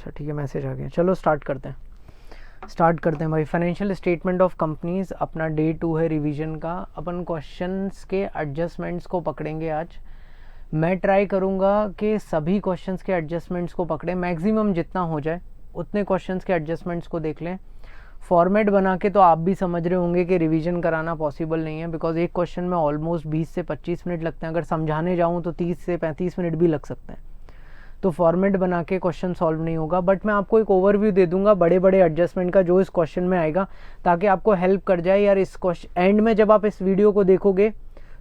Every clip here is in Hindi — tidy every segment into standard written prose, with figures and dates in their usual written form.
अच्छा ठीक है, मैसेज आ गया। चलो स्टार्ट करते हैं भाई। फाइनेंशियल स्टेटमेंट ऑफ कंपनीज अपना डे 2 है रिवीजन का। अपन क्वेश्चंस के एडजस्टमेंट्स को पकड़ेंगे आज। मैं ट्राई करूँगा कि सभी क्वेश्चंस के एडजस्टमेंट्स को पकड़ें, मैक्सिमम जितना हो जाए उतने क्वेश्चंस के एडजस्टमेंट्स को देख लें। फॉर्मेट बना के तो आप भी समझ रहे होंगे कि रिवीजन कराना पॉसिबल नहीं है, बिकॉज एक क्वेश्चन में ऑलमोस्ट 20 से 25 मिनट लगते हैं। अगर समझाने जाऊँ तो 30 से 35 मिनट भी लग सकते हैं। तो फॉर्मेट बना के क्वेश्चन सॉल्व नहीं होगा, बट मैं आपको एक ओवरव्यू दे दूंगा बड़े बड़े एडजस्टमेंट का जो इस क्वेश्चन में आएगा, ताकि आपको हेल्प कर जाए यार। इस क्वेश्चन एंड में जब आप इस वीडियो को देखोगे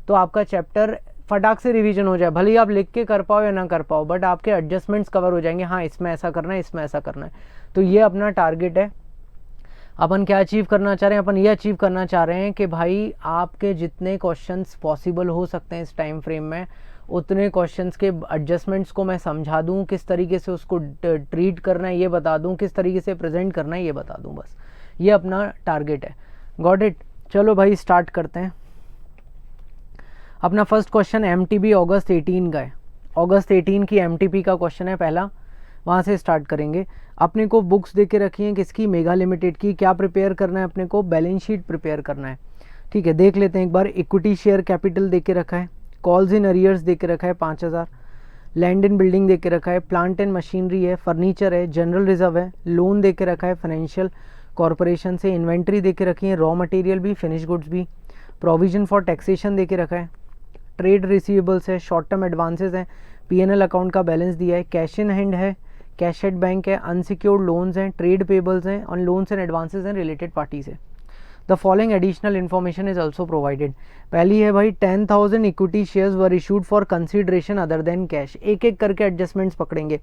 तो आपका चैप्टर फटाक से रिवीजन हो जाए। भले ही आप लिख के कर पाओ या ना कर पाओ, बट आपके एडजस्टमेंट्स कवर हो जाएंगे। हाँ, इसमें ऐसा करना है, इसमें ऐसा करना है। तो ये अपना टारगेट है। अपन क्या अचीव करना चाह रहे हैं? अपन ये अचीव करना चाह रहे हैं कि भाई आपके जितने क्वेश्चंस पॉसिबल हो सकते हैं इस टाइम फ्रेम में, उतने क्वेश्चंस के एडजस्टमेंट्स को मैं समझा दूं, किस तरीके से उसको ट्रीट करना है ये बता दूं, किस तरीके से प्रेजेंट करना है ये बता दूं। बस ये अपना टारगेट है। Got it? चलो भाई स्टार्ट करते हैं। अपना फर्स्ट क्वेश्चन एमटीबी अगस्त 18 का है। अगस्त 18 की एमटीपी का क्वेश्चन है पहला, वहाँ से स्टार्ट करेंगे। अपने को बुक्स दे के रखी हैं किसकी? मेगा लिमिटेड की। क्या प्रिपेयर करना है अपने को? बैलेंस शीट प्रिपेयर करना है। ठीक है, देख लेते हैं एक बार। इक्विटी शेयर कैपिटल दे के रखा है, कॉल्स इन अरियर्स दे के रखा है 5000, लैंड इन बिल्डिंग दे के रखा है, प्लांट एंड मशीनरी है, फर्नीचर है, जनरल रिजर्व है, लोन दे के रखा है फाइनेंशियल कॉरपोरेशन से, इन्वेंट्री दे के रखी है, रॉ मटेरियल भी, फिनिश गुड्स भी, प्रोविजन फॉर टैक्सेशन दे के रखा है, ट्रेड रिसीवेबल्स है, शॉर्ट टर्म एडवांसेस है, पीएनएल अकाउंट का बैलेंस दिया है, कैश इन हैंड है, कैश एट बैंक है, अनसिक्योर्ड लोन्स हैं, ट्रेड पेबल्स हैं, ऑन लोन्स एंड एडवांसेस हैं रिलेटेड पार्टी से। The following additional information is also provided. पहली है भाई 10,000 equity shares were issued for consideration other than cash. एक एक करके एडजस्टमेंट्स पकड़ेंगे।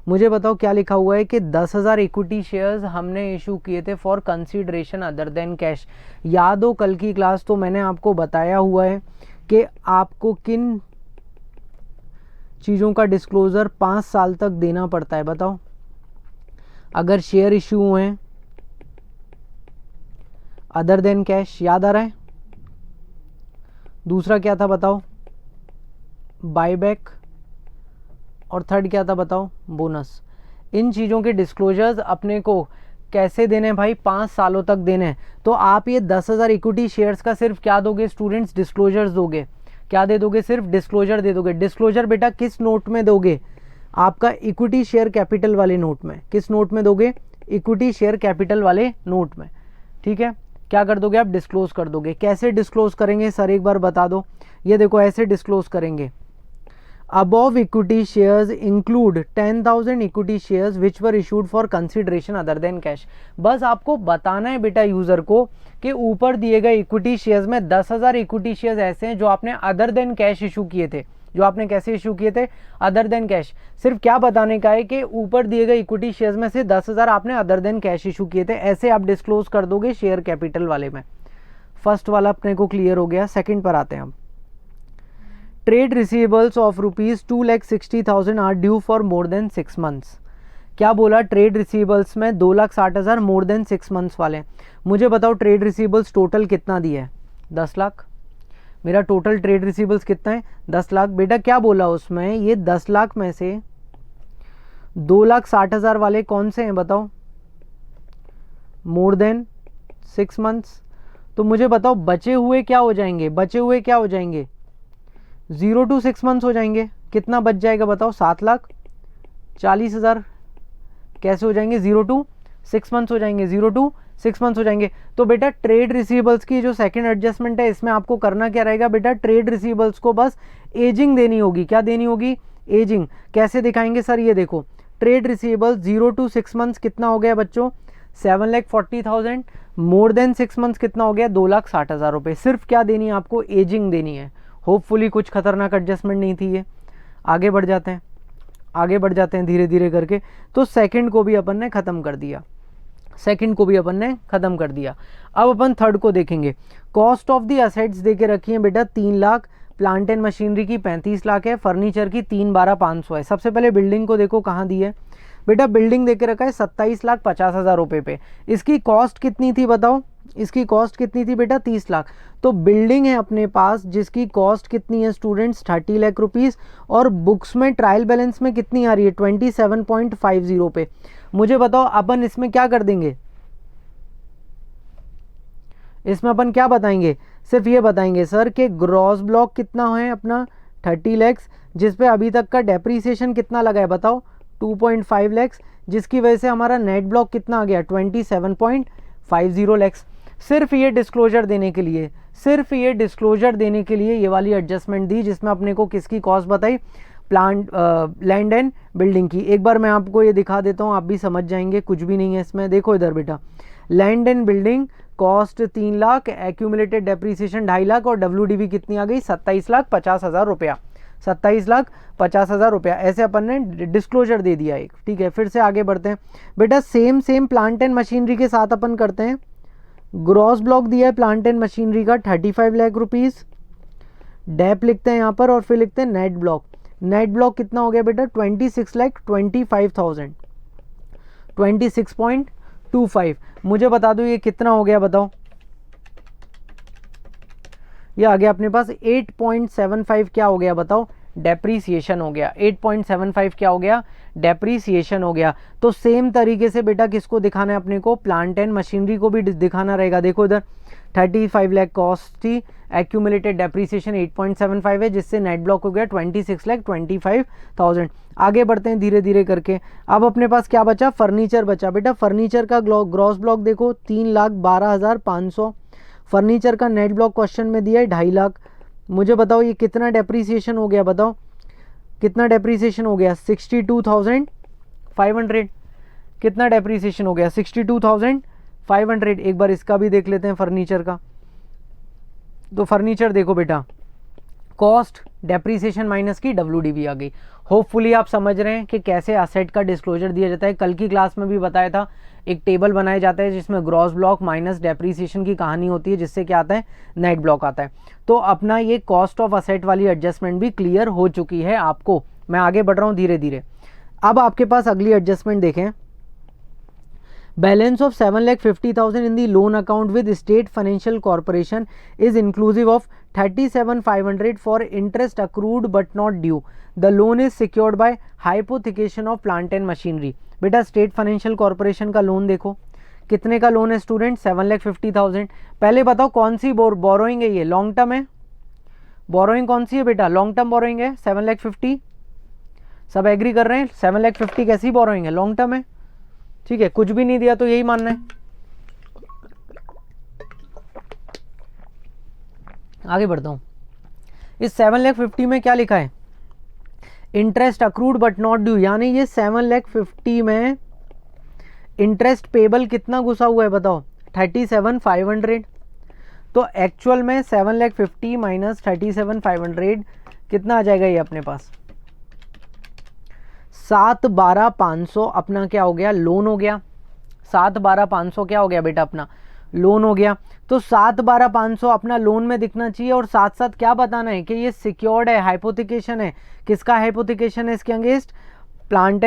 मुझे बताओ क्या लिखा हुआ है कि 10,000 इक्विटी शेयर्स हमने इशू किए थे for consideration other than cash. याद हो कल की क्लास तो मैंने आपको बताया हुआ है कि आपको किन चीज़ों का डिस्क्लोजर 5 साल तक देना पड़ता है। बताओ, अगर शेयर इशू हुए हैं अदर देन कैश, याद आ रहा है? दूसरा क्या था बताओ? बायबैक। और थर्ड क्या था बताओ? बोनस। इन चीज़ों के डिस्क्लोजर्स अपने को कैसे देने हैं भाई? 5 सालों तक देने हैं। तो आप ये 10,000 इक्विटी शेयर्स का सिर्फ क्या दोगे स्टूडेंट्स? डिस्क्लोजर्स दोगे। क्या दे दोगे? सिर्फ डिस्क्लोजर दे दोगे। डिस्क्लोजर बेटा किस नोट में दोगे? आपका इक्विटी शेयर कैपिटल वाले नोट में। किस नोट में दोगे? इक्विटी शेयर कैपिटल वाले नोट में। ठीक है, क्या कर दोगे आप? डिस्क्लोज कर दोगे। कैसे डिस्क्लोज करेंगे सर एक बार बता दो? ये देखो ऐसे डिस्क्लोज करेंगे। Above equity shares include 10,000 equity shares which were issued for consideration other than cash। बस आपको बताना है बेटा यूजर को कि ऊपर दिए गए इक्विटी शेयर्स में 10,000 इक्विटी शेयर्स ऐसे हैं जो आपने अदर देन कैश इशू किए थे। जो आपने कैसे इशू किए थे? Other than cash. सिर्फ क्या बताने का है कि ऊपर दिए गए इक्विटी शेयर्स में से 10,000 आपने अदर देन कैश इशू किए थे। ऐसे आप डिस्क्लोज कर दोगे शेयर कैपिटल वाले में। फर्स्ट वाला अपने को क्लियर हो गया। सेकंड पर आते हैं हम। Trade receivables of rupees 2,60,000 are due for more than 6 months. क्या बोला? ट्रेड रिसीवेबल्स में 2,60,000 मोर देन 6 मंथ्स वाले। मुझे बताओ ट्रेड रिसीवेबल्स टोटल कितना दिया है? 10 लाख। मेरा टोटल ट्रेड रिसीवेबल्स कितना है? 10 लाख। बेटा क्या बोला उसमें? ये 10 लाख में से 2,60,000 वाले कौन से हैं बताओ? मोर देन 6 मंथ्स। तो मुझे बताओ बचे हुए क्या हो जाएंगे? बचे हुए क्या हो जाएंगे? 0 to 6 मंथ्स हो जाएंगे। कितना बच जाएगा बताओ? 7,40,000। कैसे हो जाएंगे? 0 to 6 मंथ्स हो जाएंगे। 0 to 6 मंथ्स हो जाएंगे। तो बेटा ट्रेड रिसीवेबल्स की जो सेकंड एडजस्टमेंट है इसमें आपको करना क्या रहेगा बेटा? ट्रेड रिसीवेबल्स को बस एजिंग देनी होगी। क्या देनी होगी? एजिंग। कैसे दिखाएंगे सर? ये देखो ट्रेड रिसीवेबल्स 0 to 6 मंथ्स कितना हो गया बच्चों? 7,40,000। मोर देन 6 मंथ्स कितना हो गया? 2,60,000 रुपये। सिर्फ क्या देनी है आपको? एजिंग देनी है। होपफुली कुछ खतरनाक एडजस्टमेंट नहीं थी ये। आगे बढ़ जाते हैं, आगे बढ़ जाते हैं धीरे धीरे करके। तो सेकंड को भी अपन ने ख़त्म कर दिया। सेकंड को भी अपन ने ख़त्म कर दिया। अब अपन थर्ड को देखेंगे। कॉस्ट ऑफ द असेट्स दे के रखी है बेटा 3 लाख, प्लांट एंड मशीनरी की 35 लाख है, फर्नीचर की 3,12,500 है। सबसे पहले बिल्डिंग को देखो कहाँ दी है बेटा? बिल्डिंग दे के रखा है 27,50,000 रुपये पे। इसकी कॉस्ट कितनी थी बताओ? इसकी कॉस्ट कितनी थी बेटा 30 लाख। तो बिल्डिंग है अपने पास जिसकी कॉस्ट कितनी है स्टूडेंट्स 30 लाख रुपीस, और बुक्स में ट्रायल बैलेंस में कितनी आ रही है 27.50 पे। मुझे बताओ अपन इसमें क्या कर देंगे, इसमें अपन क्या बताएंगे, सिर्फ ये बताएंगे सर कि ग्रॉस ब्लॉक कितना है अपना 30 लैक्स, जिसपे अभी तक का डेप्रीसिएशन कितना लगा है बताओ 2.5 लैक्स, जिसकी वजह से हमारा नेट ब्लॉक कितना आ गया 27.50 लैक्स। सिर्फ ये डिस्क्लोजर देने के लिए, सिर्फ ये डिस्क्लोजर देने के लिए ये वाली एडजस्टमेंट दी, जिसमें अपने को किसकी कॉस्ट बताई, प्लांट लैंड एंड बिल्डिंग की। एक बार मैं आपको ये दिखा देता हूँ, आप भी समझ जाएंगे, कुछ भी नहीं है इसमें। देखो इधर बेटा, land and building cost 3 lakh, accumulated depreciation 2.5 lakh, और WDV कितनी आ गई 27,50,000 रुपया, 27,50,000 रुपया। ऐसे अपन ने डिस्क्लोजर दे दिया एक। ठीक है, फिर से आगे बढ़ते हैं बेटा। सेम प्लांट एंड मशीनरी के साथ अपन करते हैं। ग्रॉस ब्लॉक दिया है प्लांट एंड मशीनरी का 35 लाख रुपीस, डेप लिखते हैं यहाँ पर, और फिर लिखते हैं नेट ब्लॉक। नेट ब्लॉक कितना हो गया बेटा 26,25,000, 26.25। मुझे बता दो ये कितना हो गया बताओ, ये आ गया अपने पास 8.75 क्या हो गया बताओ, डेप्रीसिएशन हो गया। 8.75 क्या हो गया, डेप्रीसिएशन हो गया। तो सेम तरीके से बेटा किसको दिखाना है अपने को, प्लांट एंड मशीनरी को भी दिखाना रहेगा। देखो इधर 35 लाख कॉस्ट थी, एक्यूमुलेटेड डेप्रीसिएशन 8.75 है, जिससे नेट ब्लॉक हो गया 26,25,000। आगे बढ़ते हैं धीरे धीरे करके। अब अपने पास क्या बचा, फर्नीचर बचा। बेटा फर्नीचर का ग्रॉस ब्लॉक देखो 3,12,500, फर्नीचर का नेट ब्लॉक क्वेश्चन में दिया है 2.5 लाख। मुझे बताओ ये कितना डेप्रीसिएशन हो गया, बताओ कितना डेप्रीसिएशन हो गया 62,500। कितना डेप्रीसिएशन हो गया 62,500। एक बार इसका भी देख लेते हैं फर्नीचर का। तो फर्नीचर देखो बेटा, कॉस्ट डेप्रीसिएशन माइनस की WDV आ गई। होपफुली आप समझ रहे हैं कि कैसे असेट का डिस्क्लोजर दिया जाता है। कल की क्लास में भी बताया था, एक टेबल बनाया जाता है जिसमें ग्रॉस ब्लॉक माइनस डेप्रीसिएशन की कहानी होती है, जिससे क्या आता है, नेट ब्लॉक आता है। तो अपना ये कॉस्ट ऑफ असेट वाली एडजस्टमेंट भी क्लियर हो चुकी है आपको। मैं आगे बढ़ रहा हूँ धीरे धीरे। अब आपके पास अगली एडजस्टमेंट देखें, balance of 7,50,000 in the loan account with state financial corporation is inclusive of 37,500 for interest accrued but not due. The loan is secured by hypothecation of plant and machinery. बेटा स्टेट फाइनेंशियल कॉर्पोरेशन का लोन देखो, कितने का लोन है स्टूडेंट 7,50,000। पहले बताओ कौन सी बोरोइंग है, ये लॉन्ग टर्म है। बोरोइंग कौन सी है बेटा, लॉन्ग टर्म बोरोइंग है 7,50,000। सब एग्री कर रहे हैं 7,50,000 कैसी बोरोइंग है, लॉन्ग टर्म है। ठीक है, कुछ भी नहीं दिया तो यही मानना है। आगे बढ़ता हूं। इस 7,50,000 में क्या लिखा है, interest accrued but not due, यानी ये 7,50,000 में इंटरेस्ट पेबल कितना घुसा हुआ है बताओ 37,500। तो एक्चुअल में 7,50,000 माइनस 37,500 कितना आ जाएगा, ये अपने पास 7,12,500 अपना क्या हो गया, लोन हो गया। 7,12,500 क्या हो गया बेटा, अपना लोन हो गया। तो 7,12,500 अपना लोन में दिखना चाहिए, और साथ साथ क्या बताना है कि ये सिक्योर्ड है, हाइपोथिकेशन है। किसका हाइपोथिकेशन है इसके अगेंस्ट, प्लांट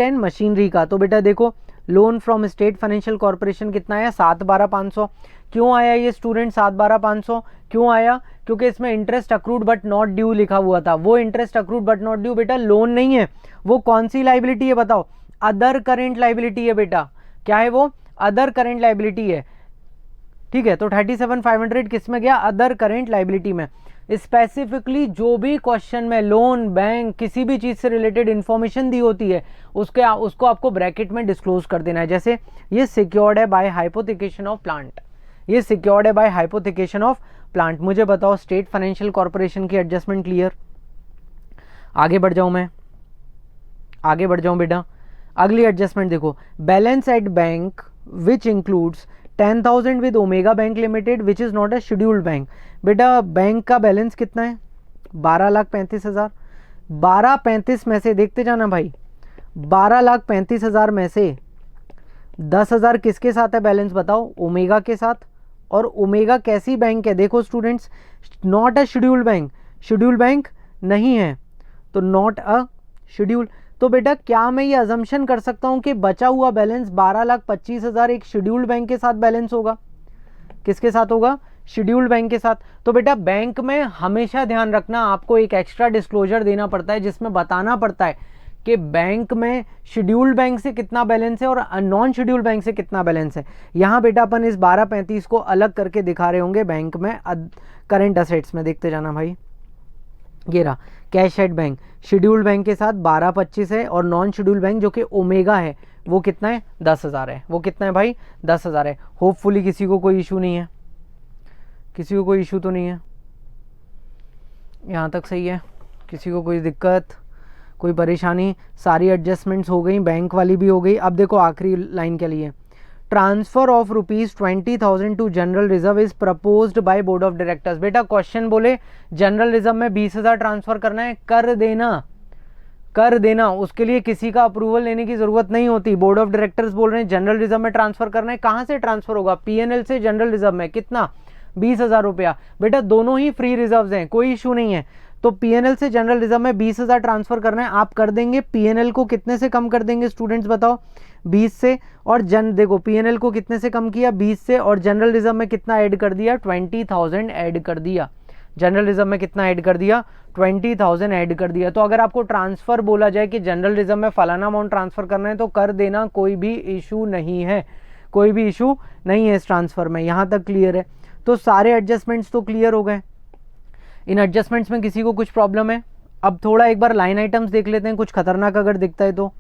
एंड मशीनरी का। तो बेटा देखो loan from state financial corporation कितना आया 7,12,500। क्यों आया ये स्टूडेंट 7,12,500, क्यों आया, क्योंकि इसमें interest accrued but not due लिखा हुआ था। वो interest accrued but not due बेटा लोन नहीं है, वो कौन सी लाइबिलिटी है बताओ, अदर करेंट लाइबिलिटी है बेटा। क्या है वो, अदर करेंट लाइबिलिटी है। ठीक है, तो 37,500 किस में गया, अदर करेंट लाइबिलिटी में। स्पेसिफिकली जो भी क्वेश्चन में लोन, बैंक, किसी भी चीज से रिलेटेड इंफॉर्मेशन दी होती है उसको आपको ब्रैकेट में डिस्क्लोज कर देना है। जैसे ये सिक्योर्ड है बाय हाइपोथिकेशन ऑफ प्लांट, ये सिक्योर्ड है बाय हाइपोथिकेशन ऑफ प्लांट। मुझे बताओ स्टेट फाइनेंशियल कॉर्पोरेशन की एडजस्टमेंट क्लियर। आगे बढ़ जाऊं मैं, आगे बढ़ जाऊं बेटा। अगली एडजस्टमेंट देखो, balance at bank which includes 10,000 with omega bank limited which is not a scheduled bank. बेटा बैंक का बैलेंस कितना है 12,35,000। 12,35 में से देखते जाना भाई, 12,35,000 में से 10,000 किसके साथ है बैलेंस बताओ, ओमेगा के साथ। और ओमेगा कैसी बैंक है, देखो students, not a scheduled bank, scheduled bank नहीं है, तो नॉट अ शेड्यूल। तो बेटा क्या मैं ये अजम्पशन कर सकता हूं कि बचा हुआ बैलेंस 12,25,000 एक शेड्यूल्ड बैंक के साथ बैलेंस होगा, किसके साथ होगा, शेड्यूल्ड बैंक के साथ। तो बेटा बैंक में हमेशा ध्यान रखना आपको एक एक्स्ट्रा डिस्क्लोजर देना पड़ता है जिसमें बताना पड़ता है कि बैंक में शेड्यूल्ड बैंक से कितना बैलेंस है और नॉन शेड्यूल्ड बैंक से कितना बैलेंस है। यहाँ बेटा अपन इस 1235 को अलग करके दिखा रहे होंगे बैंक में करंट असेट्स में, देखते जाना भाई। ये रहा cash at bank, scheduled bank के साथ 1225 है और नॉन शेड्यूल्ड बैंक जो कि ओमेगा है वो कितना है, 10,000 है। वो कितना है भाई, 10,000 है। होपफुली किसी को कोई इशू नहीं है, किसी को कोई इशू तो नहीं है, यहाँ तक सही है, किसी को कोई दिक्कत, कोई परेशानी। सारी एडजस्टमेंट्स हो गई, बैंक वाली भी हो गई। अब देखो आखिरी लाइन के लिए, transfer of ₹20,000 to general reserve is proposed by board of directors. बेटा क्वेश्चन बोले जनरल रिजर्व में 20,000 ट्रांसफर करना है, कर देना, कर देना। उसके लिए किसी का अप्रूवल लेने की जरूरत नहीं होती। बोर्ड ऑफ डायरेक्टर्स बोल रहे हैं जनरल रिजर्व में ट्रांसफर करना है, कहां से ट्रांसफर होगा, पीएनएल से जनरल रिजर्व में। कितना, 20,000 रुपया। बेटा दोनों ही फ्री रिजर्व्स हैं, कोई इशू नहीं है। तो पीएनएल से जनरल रिजर्व में 20,000 ट्रांसफर करना है, आप कर देंगे। पीएनएल को कितने से कम कर देंगे स्टूडेंट्स बताओ, 20 से। और देखो पीएनएल को कितने से कम किया, 20 से। और जनरल रिजर्व में कितना ऐड कर दिया, 20,000 ऐड कर दिया। जनरल रिजर्व में कितना ऐड कर दिया, 20,000 ऐड कर दिया। तो अगर आपको ट्रांसफर बोला जाए कि जनरल रिजर्व में फलाना अमाउंट ट्रांसफर करना है तो कर देना, कोई भी इशू नहीं है, कोई भी इशू नहीं है इस ट्रांसफर में। यहाँ तक क्लियर है। तो सारे एडजस्टमेंट्स तो क्लियर हो गए। इन एडजस्टमेंट्स में किसी को कुछ प्रॉब्लम है? अब थोड़ा एक बार लाइन आइटम्स देख लेते हैं, कुछ खतरनाक अगर दिखता है तो।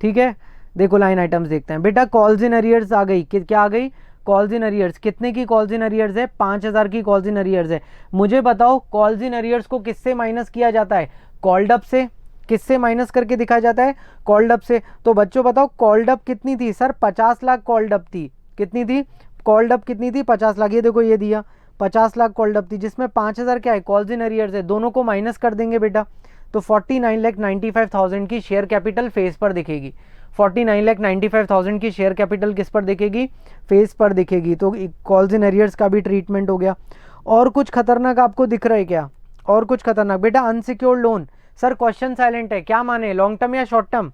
ठीक है, देखो लाइन आइटम्स देखते हैं। बेटा कॉल्स इन अरियर्स आ गई, क्या आ गई, कॉल्स इन अरियर्स। कितने की कॉल्स इन अरियर्स है, 5,000 की कॉल्स इन अरियर्स है। मुझे बताओ कॉल्स इन अरियर्स को किससे माइनस किया जाता है, कॉल्ड अप से। किससे माइनस करके दिखाया जाता है, कॉल्ड अप से। तो बच्चों बताओ कॉल्ड अप कितनी थी सर, 50 लाख कॉल्ड अप थी। कितनी थी कॉल्ड अप, कितनी थी, 50 लाख। ये देखो ये दिया 50 लाख कॉल्ड अप थी, जिसमें 5,000 क्या है, कॉल्स इन अरियर्स है। दोनों को माइनस कर देंगे बेटा, तो 49,95,000 की शेयर कैपिटल फेस पर दिखेगी। 49,95,000 की शेयर कैपिटल किस पर दिखेगी, फेस पर दिखेगी। तो कॉल्स इन अरियर्स का भी ट्रीटमेंट हो गया। और कुछ खतरनाक आपको दिख रहा है क्या, और कुछ खतरनाक? बेटा unsecured loan, sir question silent है, क्या माने, लॉन्ग टर्म या short term?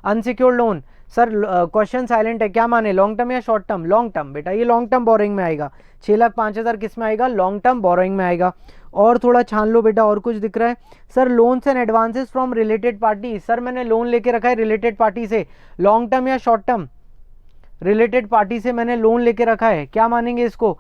Unsecured loan sir question silent है, क्या माने, लॉन्ग टर्म या शॉर्ट टर्म? Long term. बेटा ये लॉन्ग टर्म बोरोइंग में आएगा। 6,05,000 किस में आएगा, लॉन्ग टर्म बोरोइंग में आएगा। और थोड़ा छान लो बेटा, और कुछ दिख रहा है? Sir loans and advances from related party. Sir मैंने लोन लेके रखा है रिलेटेड पार्टी से, लॉन्ग टर्म या शॉर्ट टर्म? रिलेटेड पार्टी से मैंने लोन लेके रखा है, क्या मानेंगे इसको,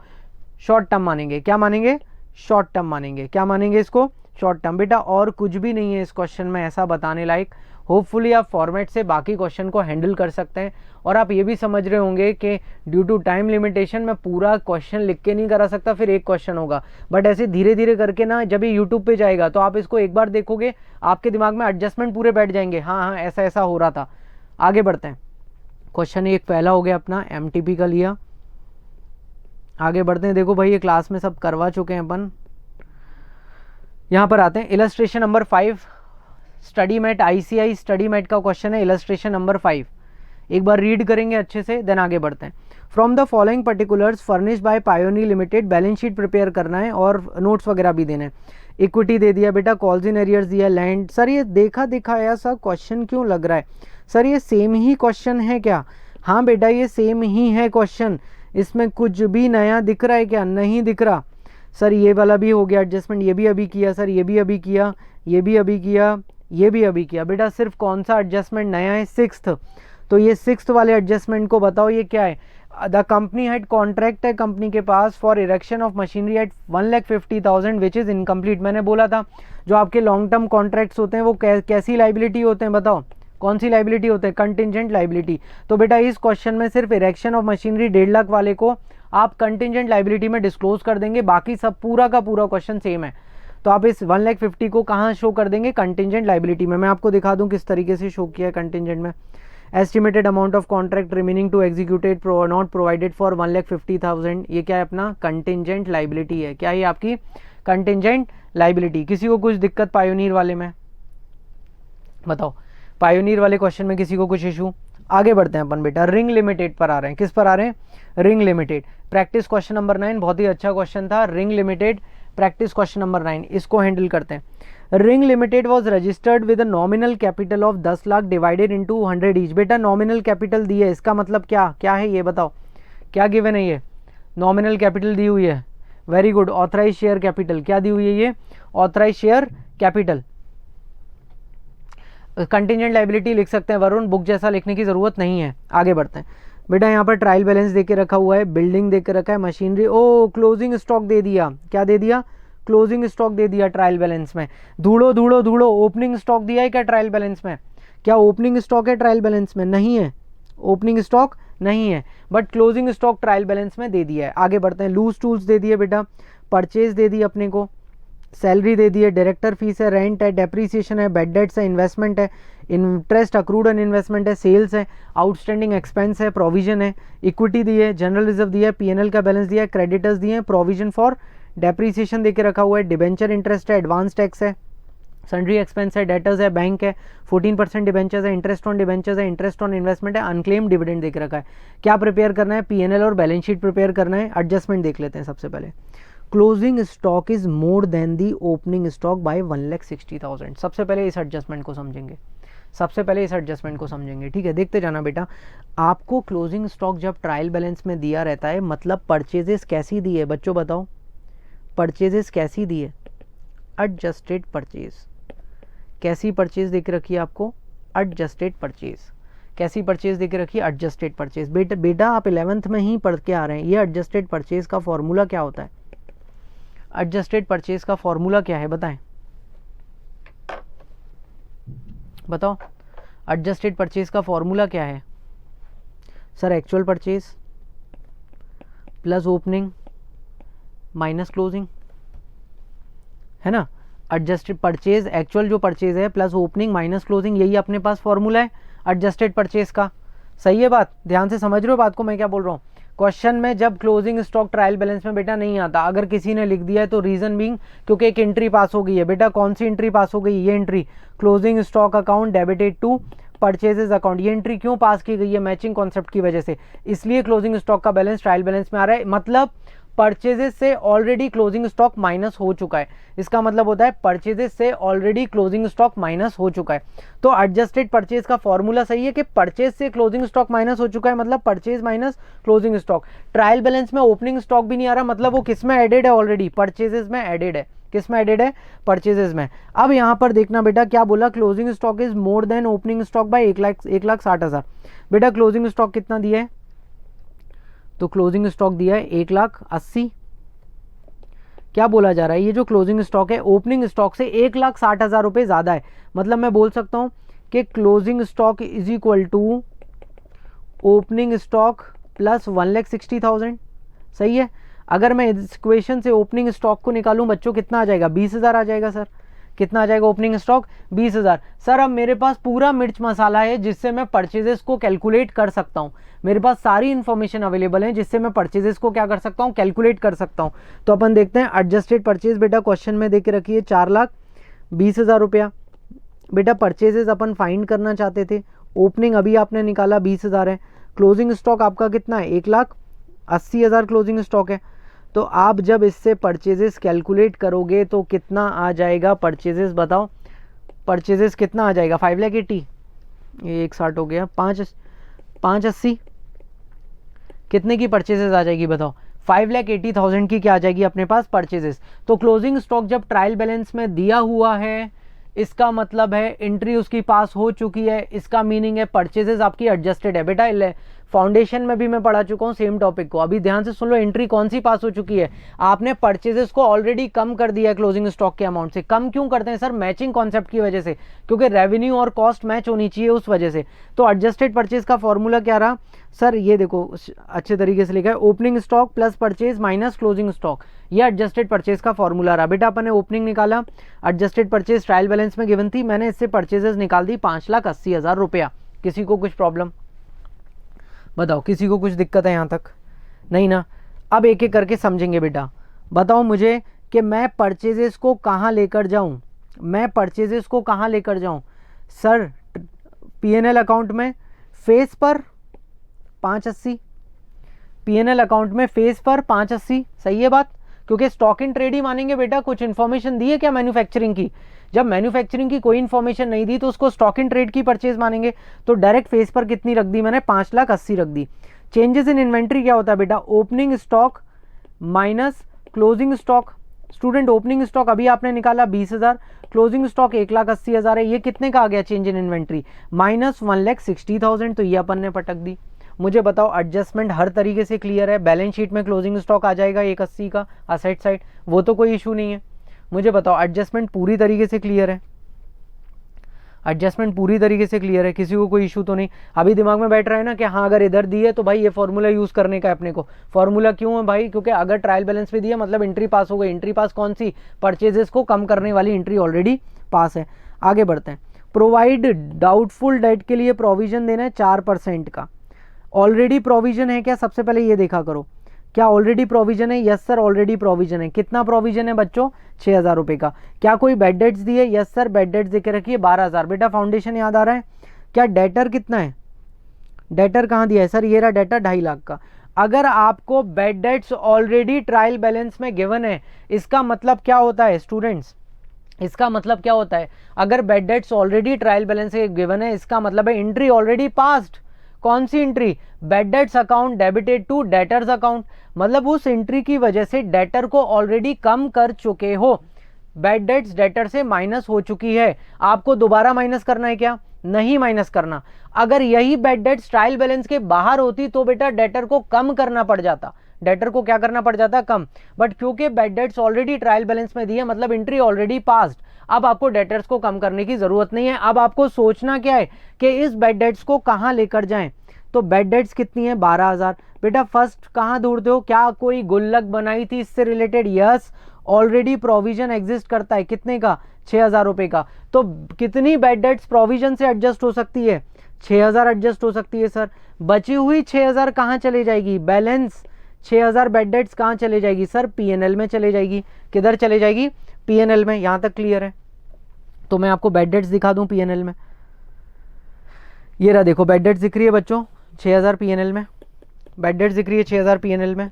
शॉर्ट टर्म मानेंगे। क्या मानेंगे, शॉर्ट टर्म मानेंगे। क्या मानेंगे इसको, शॉर्ट टर्म। बेटा और कुछ भी नहीं है इस क्वेश्चन में ऐसा बताने लायक। होपफुली आप फॉर्मेट से बाकी क्वेश्चन को हैंडल कर सकते हैं। और आप ये भी समझ रहे होंगे कि ड्यू टू टाइम लिमिटेशन मैं पूरा क्वेश्चन लिख के नहीं करा सकता, फिर एक क्वेश्चन होगा। बट ऐसे धीरे धीरे करके ना, जब ये यूट्यूब पे जाएगा तो आप इसको एक बार देखोगे, आपके दिमाग में एडजस्टमेंट पूरे बैठ जाएंगे। हाँ हाँ ऐसा ऐसा हो रहा था। आगे बढ़ते हैं। क्वेश्चन एक पहला हो गया अपना, MTP का लिया। आगे बढ़ते हैं। देखो भाई ये क्लास में सब करवा चुके हैं अपन। यहाँ पर आते हैं, illustration number 5 study mat, ICI study mat का क्वेश्चन है, इलस्ट्रेशन नंबर 5। एक बार रीड करेंगे अच्छे से, देन आगे बढ़ते हैं। From the following particulars furnished bye pioneer limited, balance sheet prepare करना है और नोट्स वगैरह भी देने हैं। इक्विटी दे दिया बेटा, कॉल्स इन एरियर्स दिया, लैंड। सर ये देखा दिखाया सा क्वेश्चन क्यों लग रहा है? सर ये सेम ही क्वेश्चन है क्या? हाँ बेटा ये सेम ही है क्वेश्चन, इसमें कुछ भी नया दिख रहा है क्या? नहीं दिख रहा। सर ये वाला भी हो गया एडजस्टमेंट, ये भी अभी किया सर, ये भी अभी किया, ये भी अभी किया, ये भी अभी किया। बेटा सिर्फ कौन सा एडजस्टमेंट नया है, 6th। तो ये 6th वाले एडजस्टमेंट को बताओ ये क्या है। द कंपनी हैड कॉन्ट्रैक्ट है कंपनी के पास for erection of machinery at 1,50,000 which is incomplete. मैंने बोला था जो आपके लॉन्ग टर्म कॉन्ट्रैक्ट्स होते हैं वो कैसी लाइबिलिटी होते हैं बताओ, कौन सी लाइबिलिटी होते हैं, कंटिंजेंट लाइबिलिटी। तो बेटा इस क्वेश्चन में सिर्फ इरेक्शन ऑफ मशीनरी 1.5 लाख वाले को आप कंटिंजेंट लाइबिलिटी में डिस्क्लोज कर देंगे, बाकी सब पूरा का पूरा क्वेश्चन सेम है। तो आप इस 1,50,000 को कहाँ शो कर देंगे, कंटिंजेंट लाइबिलिटी में। मैं आपको दिखा दूं किस तरीके से शो किया है कंटिंजेंट में। Estimated amount of contract remaining to executed not provided for 1,50,000, ये क्या है अपना, कंटिंजेंट लाइबिलिटी है। क्या है आपकी, कंटिंजेंट लाइबिलिटी। किसी को कुछ दिक्कत पायोनियर वाले में बताओ, पायोनियर वाले क्वेश्चन में किसी को कुछ इशू? आगे बढ़ते हैं अपन बेटा, रिंग लिमिटेड पर आ रहे हैं। किस पर आ रहे हैं, ring limited. Practice question number 9 बहुत ही अच्छा क्वेश्चन था, ring limited practice question number 9। इसको हैंडल करते हैं। Ring limited was registered with nominal capital of 10 lakh divided into 100 each. बेटा नॉमिनल कैपिटल दी है, इसका मतलब क्या क्या है ये बताओ, क्या गिवन है ये? नॉमिनल कैपिटल दी हुई है, very good. Authorised share capital क्या दी हुई है, ये authorised share capital. Contingent liability लिख सकते हैं वरुण, बुक जैसा लिखने की जरूरत नहीं है। आगे बढ़ते हैं बेटा, यहाँ पर ट्रायल बैलेंस दे के रखा हुआ है, बिल्डिंग दे के रखा है, मशीनरी, ओ क्लोजिंग स्टॉक दे दिया, क्या दे दिया, क्लोजिंग स्टॉक दे दिया ट्रायल बैलेंस में। धूड़ो धूड़ो धूड़ो, ओपनिंग स्टॉक दिया है क्या ट्रायल बैलेंस में, क्या ओपनिंग स्टॉक है ट्रायल बैलेंस में, नहीं है, ओपनिंग स्टॉक नहीं है, but closing stock trial balance में दे दिया है। आगे बढ़ते हैं, लूज टूल्स दे दिए बेटा, परचेज दे दी अपने को, सैलरी दे दी है, डायरेक्टर फीस है, रेंट है, डेप्रीसिएशन है, बेड डेट्स है, इन्वेस्टमेंट है, इंटरेस्ट अक्रूड एंड इन्वेस्टमेंट है, सेल्स है, आउटस्टैंडिंग एक्सपेंस है, प्रोविजन है, इक्विटी दी है, जनरल रिजर्व दिया है, पीएनएल का बैलेंस दिया है, क्रेडिटर्स दिए हैं, प्रोविजन फॉर डेप्रीसिएशन दे के रखा हुआ है, डिबेंचर इंटरेस्ट है, एडवांस टैक्स है, सन्ड्री एक्सपेंस है, डेटर्स है, बैंक है, 14% डिबेंचर्स है, इंटरेस्ट ऑन डिबेंचर्स है, इंटरेस्ट ऑन इन्वेस्टमेंट है, अनक्लेम डिविडेंड देख रखा है। क्या प्रिपेयर करना है, पीएनएल और बैलेंस शीट प्रिपेयर करना है। एडजस्टमेंट देख लेते हैं सबसे पहले, closing stock is more than the opening stock by 1,60,000। सबसे पहले इस एडजस्टमेंट को समझेंगे, सबसे पहले इस एडजस्टमेंट को समझेंगे, ठीक है। देखते जाना बेटा, आपको क्लोजिंग स्टॉक जब ट्रायल बैलेंस में दिया रहता है, मतलब परचेजेस कैसी दी है बच्चों, बताओ परचेजेस कैसी दी है, एडजस्टेड परचेज। कैसी परचेज दिख रखी है आपको, एडजस्टेड परचेज। कैसी परचेज दिख रखी है, एडजस्टेड परचेज। बेटा आप 11th में ही पढ़ के आ रहे हैं, ये एडजस्टेड परचेज का फॉर्मूला क्या होता है, एडजस्टेड परचेज का फॉर्मूला क्या है बताएं, बताओ एडजस्टेड परचेज का फॉर्मूला क्या है। Sir actual purchase plus opening minus closing, है ना। एडजस्टेड परचेज, एक्चुअल जो परचेज है प्लस ओपनिंग माइनस क्लोजिंग, यही अपने पास फॉर्मूला है एडजस्टेड परचेज का। सही है बात, ध्यान से समझ रहे हो बात को मैं क्या बोल रहा हूँ। क्वेश्चन में जब क्लोजिंग स्टॉक ट्रायल बैलेंस में बेटा नहीं आता, अगर किसी ने लिख दिया है तो रीजन बीइंग क्योंकि एक एंट्री पास हो गई है। बेटा कौन सी एंट्री पास हो गई, ये entry, closing stock account debited to purchases account. ये एंट्री क्यों पास की गई है, मैचिंग कॉन्सेप्ट की वजह से, इसलिए क्लोजिंग स्टॉक का बैलेंस ट्रायल बैलेंस में आ रहा है। मतलब परचेजेस से ऑलरेडी क्लोजिंग स्टॉक माइनस हो चुका है, इसका मतलब होता है परचेजेस से ऑलरेडी क्लोजिंग स्टॉक माइनस हो चुका है। तो एडजस्टेड परचेज का फॉर्मूला सही है कि परचेज से क्लोजिंग स्टॉक माइनस हो चुका है, मतलब purchase minus closing stock. Trial balance में ओपनिंग स्टॉक भी नहीं आ रहा, मतलब वो किस में एडेड है, ऑलरेडी परचेजेस में एडेड है। किस में एडेड है, परचेजेस में। अब यहां पर देखना बेटा क्या बोला, closing stock is more than opening stock by 1,60,000। बेटा क्लोजिंग स्टॉक कितना दिया है, तो क्लोजिंग स्टॉक दिया है 1,80,000। क्या बोला जा रहा है, ये जो क्लोजिंग स्टॉक है ओपनिंग स्टॉक से 1,60,000 रुपए ज्यादा है। मतलब मैं बोल सकता हूं कि closing stock is equal to opening stock plus 1,60,000। सही है। अगर मैं इस इक्वेशन से ओपनिंग स्टॉक को निकालूं बच्चों, कितना आ जाएगा, 20,000 आ जाएगा सर। कितना आ जाएगा ओपनिंग स्टॉक, 20,000। सर अब मेरे पास पूरा मिर्च मसाला है जिससे मैं परचेजेस को कैलकुलेट कर सकता हूं। मेरे पास सारी इंफॉर्मेशन अवेलेबल है जिससे मैं परचेजेस को क्या कर सकता हूं, कैलकुलेट कर सकता हूं। तो अपन देखते हैं एडजस्टेड परचेज। बेटा क्वेश्चन में देके रखिए 4,20,000 रुपया। बेटा परचेजेस अपन फाइंड करना चाहते थे, ओपनिंग अभी आपने निकाला 20,000 है, क्लोजिंग स्टॉक आपका कितना है, 1,80,000 क्लोजिंग स्टॉक है। तो आप जब इससे परचेजेस कैलकुलेट करोगे तो कितना आ जाएगा परचेजेस, बताओ परचेजेस कितना आ जाएगा, 5,80,000, ये 1,60 हो गया, 5,80,000 कितने की परचेजेस आ जाएगी बताओ, 5,80,000 की क्या आ जाएगी अपने पास परचेजेस। तो क्लोजिंग स्टॉक जब ट्रायल बैलेंस में दिया हुआ है, इसका मतलब है एंट्री उसकी पास हो चुकी है, इसका मीनिंग है परचेजेस आपकी एडजस्टेड है। बेटा फाउंडेशन में भी मैं पढ़ा चुका हूं सेम टॉपिक को, अभी ध्यान से सुन लो। एंट्री कौन सी पास हो चुकी है, आपने परचेजेस को ऑलरेडी कम कर दिया है क्लोजिंग स्टॉक के अमाउंट से। कम क्यों करते हैं सर, मैचिंग कॉन्सेप्ट की वजह से, क्योंकि रेवेन्यू और कॉस्ट मैच होनी चाहिए उस वजह से। तो एडजस्टेड परचेज का फॉर्मूला क्या रहा सर, ये देखो अच्छे तरीके से लिखा है, opening stock plus purchase minus closing stock, ये एडजस्टेड परचेज का फॉर्मूला रहा। बेटा अपन ने ओपनिंग निकाला, एडजस्टेड परचेज ट्रायल बैलेंस में गिवन थी, मैंने इससे परचेजेस निकाल दी 5,80,000 रुपया। किसी को कुछ प्रॉब्लम बताओ, किसी को कुछ दिक्कत है यहाँ तक, नहीं ना। अब एक एक करके समझेंगे बेटा। बताओ मुझे कि मैं परचेजेस को कहाँ लेकर जाऊँ, मैं परचेजेस को कहाँ लेकर जाऊँ सर, पीएनएल अकाउंट में फेस पर 5,80, पीएनएल अकाउंट में फेस पर 5,80। सही है बात, क्योंकि स्टॉक इन ट्रेड ही मानेंगे बेटा। कुछ इन्फॉर्मेशन दी है क्या मैन्युफैक्चरिंग की, जब मैन्युफैक्चरिंग की कोई इन्फॉर्मेशन नहीं दी तो उसको स्टॉक इन ट्रेड की परचेज मानेंगे। तो डायरेक्ट फेस पर कितनी रख दी मैंने, 5,80,000 रख दी। चेंजेस इन इन्वेंट्री क्या होता है बेटा, opening stock minus closing stock. Student opening stock अभी आपने निकाला 20,000, क्लोजिंग स्टॉक 1,80,000 है, ये कितने का आ गया चेंज इन इन्वेंट्री, माइनस 1,60,000, तो ये अपन ने पटक दी। मुझे बताओ एडजस्टमेंट हर तरीके से क्लियर है, बैलेंस शीट में क्लोजिंग स्टॉक आ जाएगा 180 का असेट साइड, वो तो कोई इशू नहीं है। मुझे बताओ एडजस्टमेंट पूरी तरीके से क्लियर है, एडजस्टमेंट पूरी तरीके से क्लियर है, किसी को कोई इशू तो नहीं। अभी दिमाग में बैठ रहा है ना कि हाँ अगर इधर दी है तो भाई ये फॉर्मूला यूज़ करने का है अपने को। फॉर्मूला क्यों है भाई, क्योंकि अगर ट्रायल बैलेंस पे दिया मतलब एंट्री पास हो गई। एंट्री पास कौन सी, परचेजेस को कम करने वाली एंट्री ऑलरेडी पास है। आगे बढ़ते हैं। प्रोवाइड डाउटफुल डेट के लिए प्रोविजन देना है 4% का। ऑलरेडी प्रोविजन है क्या, सबसे पहले ये देखा करो, क्या ऑलरेडी प्रोविजन है? यस सर ऑलरेडी प्रोविजन है। कितना प्रोविजन है बच्चों, 6,000 रुपये का। क्या कोई बेड डेट्स दी है? यस सर बेड डेट्स देके रखिए 12,000। बेटा फाउंडेशन याद आ रहा है? क्या डेटर कितना है, डेटर कहाँ दिया है सर, ये रहा डेटर 2.5 लाख का। अगर आपको bed debts already trial balance में गिवन है, इसका मतलब क्या होता है स्टूडेंट्स, इसका मतलब क्या होता है, अगर bad debts already trial balance से गिवन है इसका मतलब है एंट्री ऑलरेडी पास्ड। कौन सी entry, bad debts account debited to debtors account, मतलब उस एंट्री की वजह से डेटर को ऑलरेडी कम कर चुके हो। बेड डेट्स डेटर से माइनस हो चुकी है, आपको दोबारा माइनस करना है क्या, नहीं माइनस करना। अगर यही बेड डेट्स ट्रायल बैलेंस के बाहर होती तो बेटा डेटर को कम करना पड़ जाता, डेटर को क्या करना पड़ जाता, कम। बट क्योंकि bed debts already trial balance में दी है मतलब एंट्री ऑलरेडी पास्ड, अब आपको डेटर्स को कम करने की जरूरत नहीं है। अब आपको सोचना क्या है कि इस बेड डेट्स को कहां लेकर जाएं। तो बेड डेट्स कितनी है, 12,000। बेटा फर्स्ट कहां ढूंढते हो, क्या कोई गुल्लक बनाई थी इससे related? Yes already provision exist करता है, कितने का, 6,000 रुपए का। तो कितनी बेड डेट्स प्रोविजन से एडजस्ट हो सकती है, 6,000 एडजस्ट हो सकती है सर। बची हुई 6,000 कहां चले जाएगी, बैलेंस 6,000 बेड डेट्स कहां चले जाएगी सर, पीएनएल में चले जाएगी। किधर चले जाएगी, पीएनएल में। यहां तक क्लियर है? तो मैं आपको बेड डेट्स दिखा दूं पीएनएल में, ये रहा देखो बेड डेट्स दिख रही है बच्चों 6,000 पीएनएल में, बेड डेट्स दिख रही है 6,000 पीएनएल में,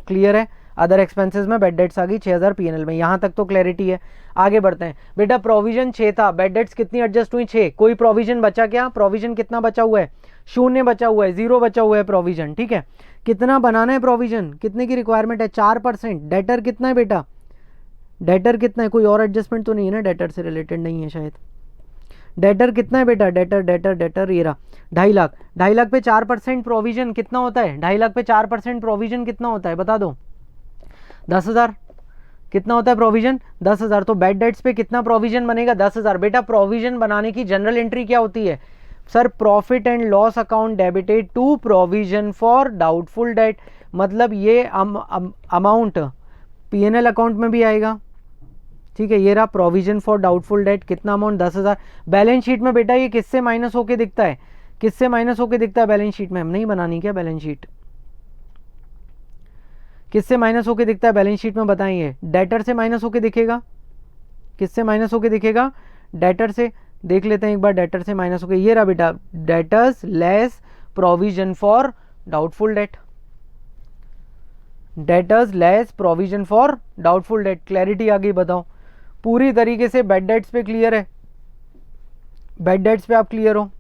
क्लियर है। अदर एक्सपेंसेस में बेड डेट्स आ गई 6,000 पीएनएल में, यहां तक तो क्लैरिटी है। आगे बढ़ते हैं। बेटा प्रोविजन 6 था, बेड डेट्स कितनी एडजस्ट हुई, 6। कोई प्रोविजन बचा क्या, प्रोविजन कितना बचा हुआ है, 0 बचा हुआ है, 0 बचा हुआ है प्रोविजन, ठीक है। कितना बनाना है प्रोविजन, कितने की रिक्वायरमेंट है, 4%। डेटर कितना है बेटा, डेटर कितना है, कोई और एडजस्टमेंट तो नहीं है ना, डेटर से रिलेटेड नहीं है शायद। डेटर कितना है बेटा, डेटर डेटर डेटर ये रहा 2.5 लाख। 2.5 लाख पे 4% प्रोविजन कितना होता है, 2.5 लाख पे 4% प्रोविजन कितना होता है बता दो, 10,000। कितना होता है प्रोविजन, 10,000। तो बेड डेट्स पे कितना प्रोविजन बनेगा, 10,000। बेटा प्रोविजन बनाने की जनरल एंट्री क्या होती है sir, profit and loss account debited to provision for doubtful debt, मतलब ये अमाउंट पीएनएल अकाउंट में भी आएगा, ठीक है। ये रहा प्रोविजन फॉर डाउटफुल डेट, कितना अमाउंट, 10,000। बैलेंस शीट में बेटा ये किससे माइनस होके दिखता है, किससे माइनस होके दिखता है बैलेंस शीट में, हम नहीं बनानी क्या बैलेंस शीट, किससे माइनस होके दिखता है बैलेंस शीट में बताइए, डेटर से माइनस होके दिखेगा, किससे माइनस होके दिखेगा, डेटर से। देख लेते हैं एक बार, डेटर से माइनस होके, ये रहा बेटा debtors less provision for doubtful debt, debtors less provision for doubtful debt. Clarity आ गई, बताओ पूरी तरीके से बेड डेट्स पे क्लियर है, बेड डेट्स पे आप क्लियर हो।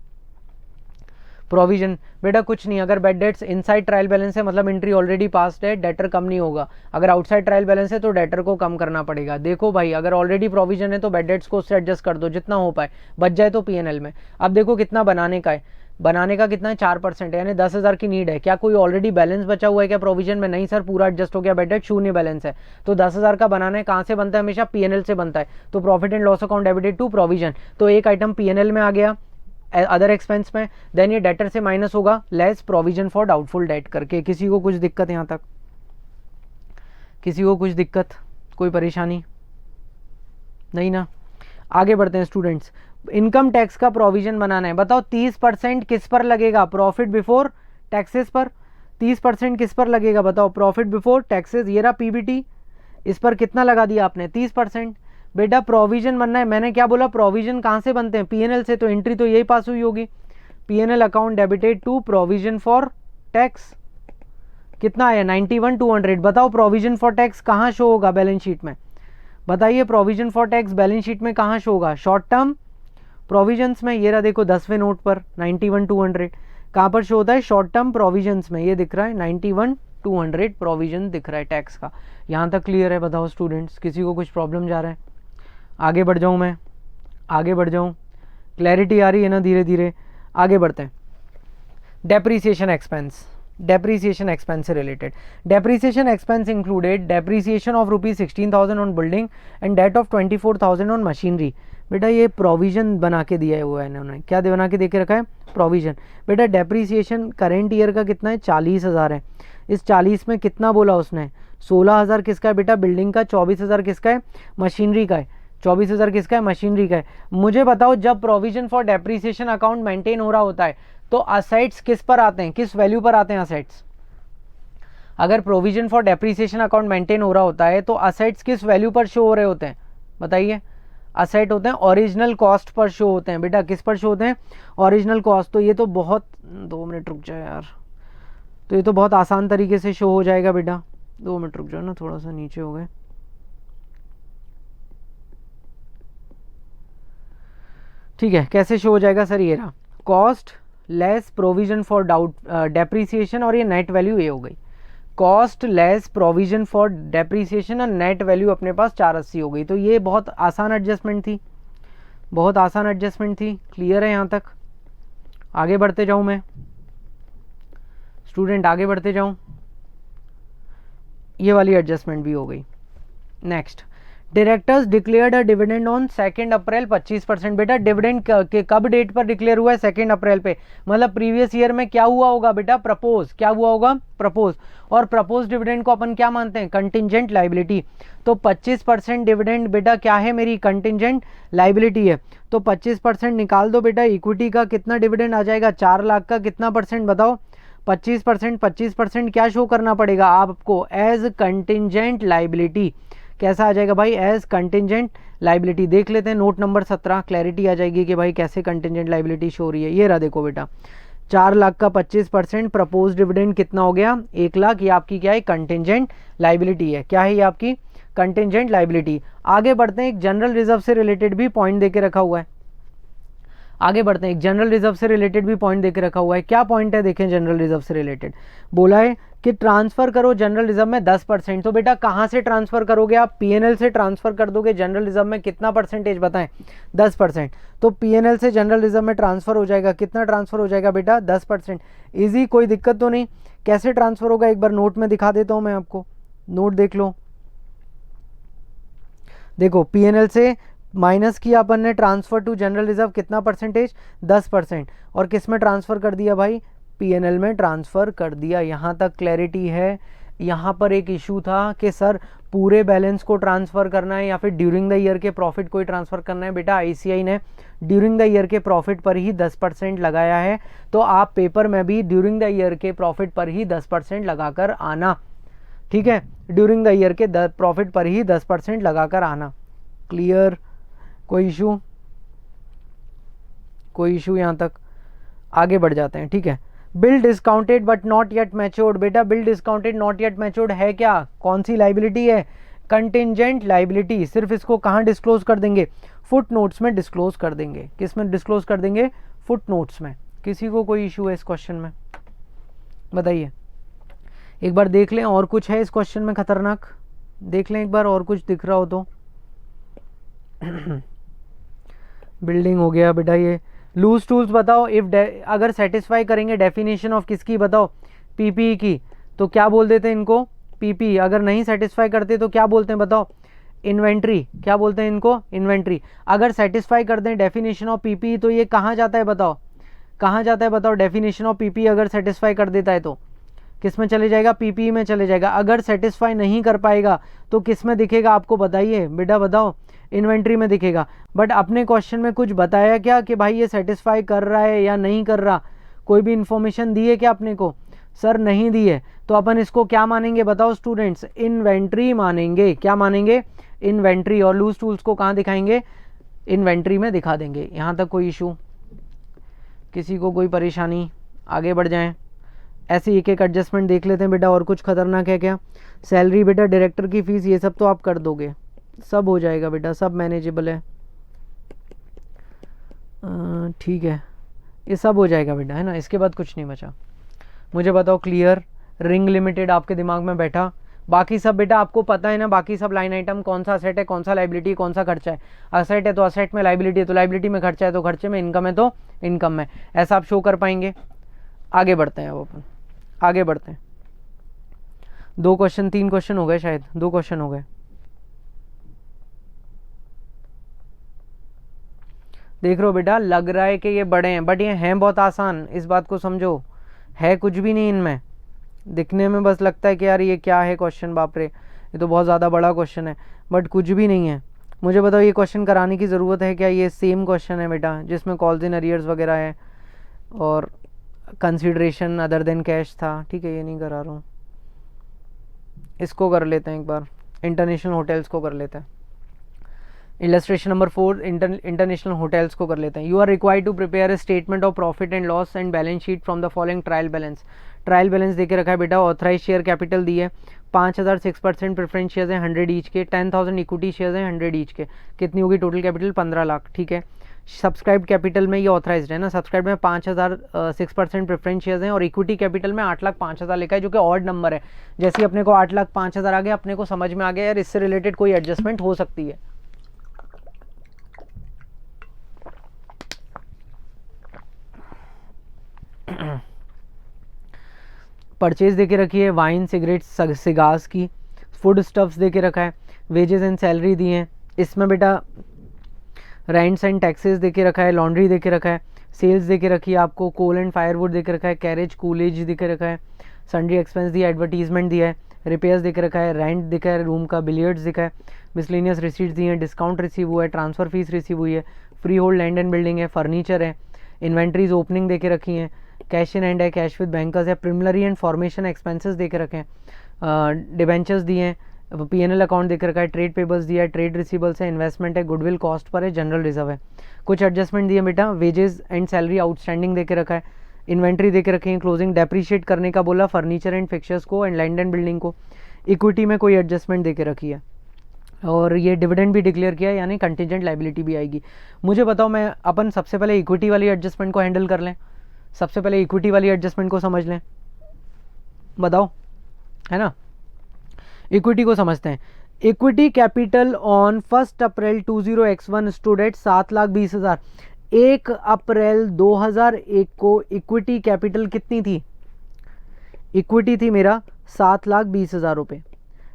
प्रोविजन बेटा कुछ नहीं, अगर bad debts inside trial balance है मतलब एंट्री ऑलरेडी पास्ड है, डेटर कम नहीं होगा। अगर आउटसाइड ट्रायल बैलेंस है तो डेटर को कम करना पड़ेगा। देखो भाई अगर ऑलरेडी प्रोविजन है तो बेड डेट्स को उससे एडजस्ट कर दो जितना हो पाए, बच जाए तो पीएनएल में। अब देखो कितना बनाने का है, बनाने का कितना है, 4% यानी 10,000 की नीड है। क्या कोई ऑलरेडी बैलेंस बचा हुआ है क्या प्रोविजन में, नहीं सर पूरा एडजस्ट हो गया, बेड डेट 0 बैलेंस है। तो 10,000 का बनाना है, कहाँ से बनता है, हमेशा पीएनएल से बनता है। तो profit and loss account debited to provision, तो एक आइटम पीएनएल में आ गया अदर एक्सपेंस में, देन ये डेटर से माइनस होगा less provision for doubtful debt करके। किसी को कुछ दिक्कत यहाँ तक, किसी को कुछ दिक्कत, कोई परेशानी नहीं ना। आगे बढ़ते हैं स्टूडेंट्स। इनकम टैक्स का प्रोविजन बनाना है, बताओ 30% किस पर लगेगा, प्रॉफिट बिफोर टैक्सेस पर। 30% किस पर लगेगा बताओ, प्रॉफिट बिफोर टैक्सेस। ये रहा पीबीटी, इस पर कितना लगा दिया आपने, 30%। बेटा प्रोविजन बनना है, मैंने क्या बोला, प्रोविजन कहाँ से बनते हैं, पीएनएल से, तो एंट्री तो यही पास हुई होगी, PNL account debited to provision for tax. कितना आया, 91,200। बताओ प्रोविजन फॉर टैक्स कहाँ शो होगा बैलेंस शीट में, बताइए provision for tax balance sheet में कहाँ शो होगा, शॉर्ट टर्म प्रोविजंस में। ये रहा देखो 10वें नोट पर 91,200 कहाँ पर शो होता है, शॉर्ट टर्म प्रोविजंस में, ये दिख रहा है 91,200। 200 प्रोविजन दिख रहा है टैक्स का। यहाँ तक क्लियर है? बताओ स्टूडेंट्स, किसी को कुछ प्रॉब्लम जा रहा है? आगे बढ़ जाऊँ मैं, आगे बढ़ जाऊँ? क्लैरिटी आ रही है ना? धीरे धीरे आगे बढ़ते हैं। डेप्रीसिएशन एक्सपेंस, डेप्रीसिएशन एक्सपेंस से related. Depreciation expense included depreciation of ₹16,000 on building and that of 24,000 on machinery. बेटा ये प्रोविजन बना के दिया हुआ है इन्होंने। क्या बना के दे के रखा है? प्रोविजन। बेटा डेप्रीसिएशन करेंट ईयर का कितना है? 40,000 है। इस 40 में कितना बोला उसने? 16,000 किसका है बेटा? बिल्डिंग का। 24,000 किसका है? मशीनरी का है। 24,000 किसका है? मशीनरी का है। मुझे बताओ, जब provision for depreciation account maintain हो रहा होता है तो असेट्स किस पर आते हैं? किस वैल्यू पर आते हैं असेट्स? अगर provision for depreciation account maintain हो रहा होता है तो असेट्स किस वैल्यू पर शो हो रहे होते हैं? बताइए। असेट होते हैं ओरिजिनल कॉस्ट पर शो होते हैं। बेटा किस पर शो होते हैं? Original cost. तो ये तो बहुत, 2 मिनट रुक जाए यार, तो ये तो बहुत आसान तरीके से शो हो जाएगा बेटा। 2 मिनट रुक जाओ ना, थोड़ा सा नीचे हो गए। ठीक है, कैसे शो हो जाएगा सर? ये रहा, cost less provision for depreciation, और ये नेट वैल्यू ये हो गई। Cost less provision for depreciation और नेट वैल्यू अपने पास 480 हो गई। तो ये बहुत आसान एडजस्टमेंट थी, बहुत आसान एडजस्टमेंट थी। क्लियर है यहाँ तक? आगे बढ़ते जाऊँ मैं स्टूडेंट, आगे बढ़ते जाऊँ। ये वाली एडजस्टमेंट भी हो गई। Next, directors declared a dividend on 2 अप्रैल 25%। बेटा डिविडेंड के कब डेट पर डिक्लेयर हुआ है? 2 अप्रैल पे। मतलब प्रीवियस ईयर में क्या हुआ होगा बेटा? प्रपोज। क्या हुआ होगा? प्रपोज। और प्रपोज डिविडेंड को अपन क्या मानते हैं? Contingent liability. तो 25% डिविडेंड बेटा क्या है? मेरी कंटिंजेंट लाइबिलिटी है। तो 25% निकाल दो बेटा, इक्विटी का कितना डिविडेंड आ जाएगा? 4 लाख का कितना परसेंट बताओ? 25%। 25% क्या शो करना पड़ेगा आपको? As contingent liability. कैसा आ जाएगा भाई? As contingent liability. देख लेते हैं नोट नंबर 17, क्लैरिटी आ जाएगी कि भाई कैसे कंटिंजेंट लाइबिलिटी शो हो रही है। ये रहा देखो बेटा, 4 लाख का 25%, प्रपोज डिविडेंड कितना हो गया? 1 लाख। ये आपकी क्या है? कंटिंजेंट लाइबिलिटी है। क्या है ये आपकी? Contingent liability. आगे बढ़ते हैं, एक जनरल रिजर्व से रिलेटेड भी पॉइंट देके रखा हुआ है। आगे बढ़ते हैं, एक जनरल रिजर्व से रिलेटेड भी पॉइंट देके रखा हुआ है। क्या पॉइंट है? देखें, जनरल रिजर्व से रिलेटेड बोला है कि ट्रांसफर करो जनरल रिजर्व में 10%। तो बेटा कहाँ से ट्रांसफर करोगे आप? पीएनएल से ट्रांसफर कर दोगे। जनरल रिजर्व में कितना परसेंटेज बताएं? 10%। तो पीएनएल से जनरल रिजर्व में ट्रांसफर हो जाएगा। कितना ट्रांसफर हो जाएगा बेटा? 10%। ईजी, कोई दिक्कत तो नहीं। कैसे ट्रांसफर होगा एक बार नोट में दिखा देता हूं मैं आपको, नोट देख लो। देखो, पीएनएल से माइनस किया अपन ने, ट्रांसफर टू जनरल रिजर्व कितना परसेंटेज? 10%। और किस में ट्रांसफर कर दिया भाई? पीएनएल में ट्रांसफर कर दिया। यहाँ तक क्लैरिटी है? यहाँ पर एक इशू था कि सर पूरे बैलेंस को ट्रांसफर करना है या फिर ड्यूरिंग द ईयर के प्रॉफिट को ही ट्रांसफर करना है। बेटा आईसीआई ने ड्यूरिंग द ईयर के प्रॉफिट पर ही 10% लगाया है, तो आप पेपर में भी ड्यूरिंग द ईयर के प्रॉफिट पर ही 10% लगाकर आना। ठीक है, ड्यूरिंग द ईयर के प्रॉफिट पर ही 10% लगाकर आना। क्लियर? कोई इशू? कोई इशू यहाँ तक? आगे बढ़ जाते हैं। ठीक है, bill discounted but not yet matured. बेटा bill discounted not yet matured है क्या? कौन सी लाइबिलिटी है? Contingent liability. सिर्फ इसको कहाँ डिस्क्लोज कर देंगे? फुट नोट्स में डिस्क्लोज कर देंगे। किस में डिस्क्लोज कर देंगे? फुट नोट्स में। किसी को कोई इशू है इस क्वेश्चन में? बताइए, एक बार देख लें और कुछ है इस क्वेश्चन में खतरनाक? देख लें एक बार, और कुछ दिख रहा हो तो। बिल्डिंग हो गया बेटा। ये लूज टूल्स बताओ, इफ अगर सेटिस्फाई करेंगे डेफिनेशन ऑफ किसकी बताओ? पीपीई की, तो क्या बोल देते हैं इनको? पीपीई। अगर नहीं सेटिस्फाई करते तो क्या बोलते हैं बताओ? इन्वेंट्री। क्या बोलते हैं इनको? इन्वेंट्री। अगर सेटिस्फाई कर दें डेफिनेशन ऑफ पीपीई तो ये कहाँ जाता है बताओ? कहाँ जाता है बताओ? डेफिनेशन ऑफ पीपीई अगर सेटिस्फाई कर देता है तो किस में चले जाएगा? पीपीई में चले जाएगा। अगर सेटिस्फाई नहीं कर पाएगा तो किस में दिखेगा आपको? बताइए बेटा, बताओ। इन्वेंट्री में दिखेगा। बट अपने क्वेश्चन में कुछ बताया क्या कि भाई ये सेटिस्फाई कर रहा है या नहीं कर रहा? कोई भी इंफॉर्मेशन दी है क्या अपने को? सर नहीं दी है। तो अपन इसको क्या मानेंगे बताओ स्टूडेंट्स? इन्वेंट्री मानेंगे। क्या मानेंगे? इन्वेंट्री। और लूज टूल्स को कहाँ दिखाएंगे? इन्वेंट्री में दिखा देंगे। यहाँ तक कोई इशू? किसी को कोई परेशानी? आगे बढ़ जाएं। ऐसे एक एक एडजस्टमेंट देख लेते हैं बेटा। और कुछ खतरनाक है क्या? सैलरी बेटा, डायरेक्टर की फीस, ये सब तो आप कर दोगे, सब हो जाएगा बेटा, सब मैनेजेबल है। ठीक है, ये सब हो जाएगा बेटा, है ना? इसके बाद कुछ नहीं बचा। मुझे बताओ, क्लियर? रिंग लिमिटेड आपके दिमाग में बैठा, बाकी सब बेटा आपको पता है ना, बाकी सब लाइन आइटम कौन सा असेट है, कौन सा लाइबिलिटी, कौन सा खर्चा है। असेट है तो असेट में, लाइबिलिटी है तो लाइबिलिटी में, खर्चा है तो खर्चे में, इनकम है तो इनकम में, ऐसा आप शो कर पाएंगे। आगे बढ़ते हैं, अब अपन आगे बढ़ते हैं। 2 क्वेश्चन 3 क्वेश्चन हो गए, शायद 2 क्वेश्चन हो गए। देख रहे हो बेटा, लग रहा है कि ये बड़े हैं, बट ये हैं बहुत आसान, इस बात को समझो, है कुछ भी नहीं इनमें, दिखने में बस लगता है कि यार ये क्या है क्वेश्चन, बाप रे ये तो बहुत ज़्यादा बड़ा क्वेश्चन है, बट कुछ भी नहीं है। मुझे बताओ ये क्वेश्चन कराने की ज़रूरत है क्या? ये सेम क्वेश्चन है बेटा जिसमें कॉल्स इन अरियर्स वगैरह है और कंसिडरेशन अदर देन कैश था, ठीक है, ये नहीं करा रहा हूँ। इसको कर लेते हैं एक बार, इंटरनेशनल होटल्स को कर लेते हैं। इलस्ट्रेशन नंबर 4 इंटरनेशनल होटल्स को कर लेते हैं। You are required to prepare a statement of profit and loss and balance sheet from the following trial balance. Trial balance देके रखा है बेटा, ऑथराइज शेयर कैपिटल दी है 5000, 6% प्रेफरेंस शेयर्स हैं 100 ईच के, 10,000 इक्विटी शेयर्स हैं 100 ईच के, कितनी होगी टोटल कैपिटल? 15 लाख, ठीक है। सब्सक्राइब कैपिटल में ये ऑथराइज्ड है ना, सब्सक्राइब में 5000 6% प्रेफरेंस शेयर्स हैं और इक्विटी कैपिटल में 8,05,000 लिखा है, जो कि ऑड नंबर है। जैसे अपने को 8,05,000 आ गया, अपने को समझ में आ गया यार इससे रिलेटेड कोई एडजस्टमेंट हो सकती है। परचेज देके रखी है वाइन, सिगरेट, सिगार्स की। फूड स्टफ्स देके रखा है, वेजेस एंड सैलरी दी है। इसमें बेटा रेंट्स एंड टैक्सेस देके रखा है, लॉन्ड्री देके रखा है, सेल्स देके रखी है आपको, कोल एंड फायरवुड देके रखा है, कैरेज कूलेज देके रखा है, सन्ड्री एक्सपेंस दिया, एडवर्टीजमेंट दिया है, रिपेयर्स देके रखा है, रेंट दिखा है रूम का, बिलियर्ड्स दिखा है, मिसलेनियस रिसीट्स दी हैं, डिस्काउंट रिसीव हुआ है, ट्रांसफ़र फीस रिसीव हुई है, free hold land and building है, फर्नीचर है, इन्वेंट्रीज ओपनिंग देके रखी हैं, कैश इन हैंड है, कैश विद बैंकर्स है, प्रिमिलरी एंड फॉर्मेशन एक्सपेंसेस देके रखे हैं, डिबेंचर्स दिए हैं, P&L अकाउंट देख रखा है, ट्रेड पेबल्स दिया है, ट्रेड रिसीबल्स है, इन्वेस्टमेंट है, गुडविल कॉस्ट पर है, जनरल रिजर्व है। कुछ एडजस्टमेंट दिए बेटा, वेजेस एंड सैलरी आउटस्टैंडिंग देके रखा है, इन्वेंट्री देके रखे हैं, क्लोजिंग डेप्रीशिएट करने का बोला, फर्नीचर एंड फिक्चर्स को एंड लैंड एंड बिल्डिंग को। इक्विटी में कोई एडजस्टमेंट देके रखी है और ये डिविडेंड भी डिक्लेयर किया है, यानी कंटीजेंट लाइबिलिटी भी आएगी। मुझे बताओ, मैं अपन सबसे पहले इक्विटी वाली एडजस्टमेंट को हैंडल कर लें, सबसे पहले इक्विटी वाली एडजस्टमेंट को समझ लें, बताओ, है ना। इक्विटी को समझते हैं। Equity capital on 1 April 20x1 stood at 7,20,000। 1 अप्रैल 2001 को इक्विटी कैपिटल कितनी थी? इक्विटी थी मेरा 7,20,000 रुपये,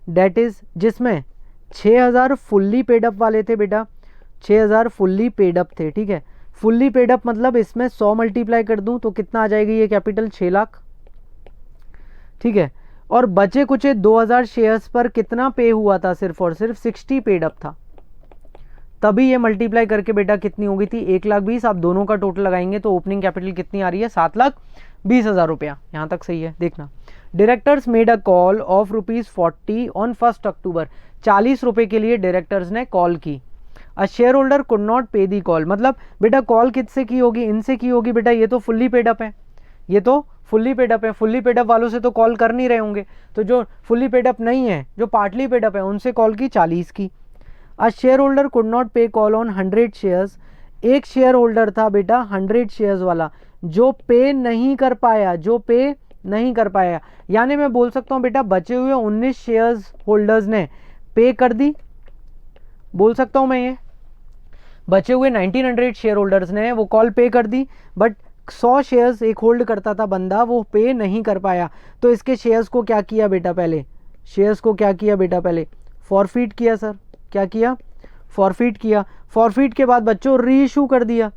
डेट इज जिसमें 6,000 फुल्ली पेडअप वाले थे बेटा, 6,000 फुल्ली पेडअप थे, ठीक है। फुल्ली पेडअप मतलब इसमें 100 मल्टीप्लाई कर दूं तो कितना आ जाएगी ये कैपिटल? 6 लाख, ठीक है। और बचे कुछ 2,000 शेयर्स पर कितना पे हुआ था? सिर्फ और सिर्फ 60 पेडअप था, तभी ये मल्टीप्लाई करके बेटा कितनी हो गई थी? 1,20,000। आप दोनों का टोटल लगाएंगे तो ओपनिंग कैपिटल कितनी आ रही है? 7,20,000 रुपया। यहाँ तक सही है, देखना। Directors made a call of ₹40 on 1 अक्टूबर। 40 रुपये के लिए डायरेक्टर्स ने कॉल की। A share holder could not पे दी कॉल, मतलब बेटा कॉल किससे की होगी? इनसे की होगी बेटा, ये तो फुल्ली पेडअप है, ये तो फुल्ली पेडअप है। फुल्ली पेडअप वालों से तो कॉल कर नहीं रहे होंगे, तो जो फुल्ली पेडअप नहीं है, जो पार्टली पेडअप है, उनसे कॉल की 40 की। A share holder could not पे कॉल ऑन 100 शेयर्स। एक शेयर होल्डर था बेटा 100 शेयर्स वाला, जो पे नहीं कर पाया, जो पे नहीं कर पाया, यानी मैं बोल सकता हूँ बेटा बचे हुए 19 शेयर्स होल्डर्स ने पे कर दी, बोल सकता हूँ मैं ये। बचे हुए 1900 शेयर होल्डर्स ने वो कॉल पे कर दी, बट 100 शेयर्स एक होल्ड करता था बंदा, वो पे नहीं कर पाया, तो इसके शेयर्स को क्या किया बेटा? पहले शेयर्स को क्या किया बेटा? पहले फॉरफीट किया सर, क्या किया? फॉरफीट किया। फॉरफीट के बाद बच्चों रीइशू कर दिया।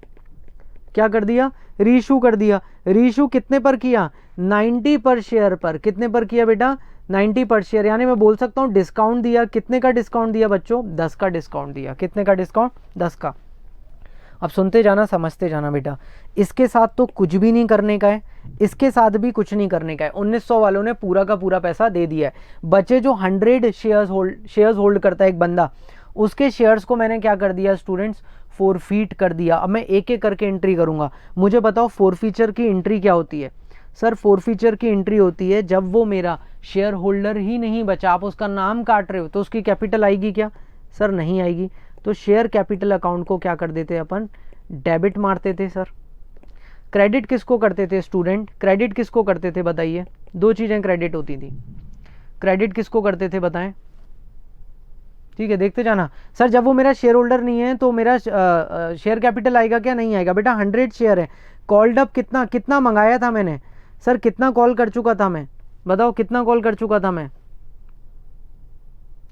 क्या कर दिया? रीइशू कर दिया। रीइशू कितने पर किया? 90 पर शेयर पर। कितने पर किया बेटा? 90 पर शेयर, यानी मैं बोल सकता हूँ डिस्काउंट दिया। कितने का डिस्काउंट दिया बच्चों? 10 का डिस्काउंट दिया। कितने का डिस्काउंट? 10 का। अब सुनते जाना, समझते जाना बेटा। इसके साथ तो कुछ भी नहीं करने का है, इसके साथ भी कुछ नहीं करने का है। 1900 वालों ने पूरा का पूरा पैसा दे दिया है। बचे जो 100 शेयर्स होल्ड करता है एक बंदा, उसके शेयर्स को मैंने क्या कर दिया स्टूडेंट्स? फोरफीट कर दिया। अब मैं एक एक करके एंट्री करूंगा। मुझे बताओ फोरफीचर की एंट्री क्या होती है? सर फोरफीचर की एंट्री होती है जब वो मेरा शेयर होल्डर ही नहीं बचा, आप उसका नाम काट रहे हो, तो उसकी कैपिटल आएगी क्या? सर नहीं आएगी। तो शेयर कैपिटल अकाउंट को क्या कर देते अपन? डेबिट मारते थे सर। क्रेडिट किसको करते थे स्टूडेंट? क्रेडिट किसको करते थे बताइए? दो चीज़ें क्रेडिट होती थी। क्रेडिट किसको करते थे बताएं? ठीक है, देखते जाना। सर जब वो मेरा शेयर होल्डर नहीं है तो मेरा शेयर कैपिटल आएगा क्या? नहीं आएगा बेटा। 100 शेयर है, कॉल्ड अप कितना कितना मंगाया था मैंने? सर कितना कॉल कर चुका था मैं? बताओ कितना कॉल कर चुका था मैं?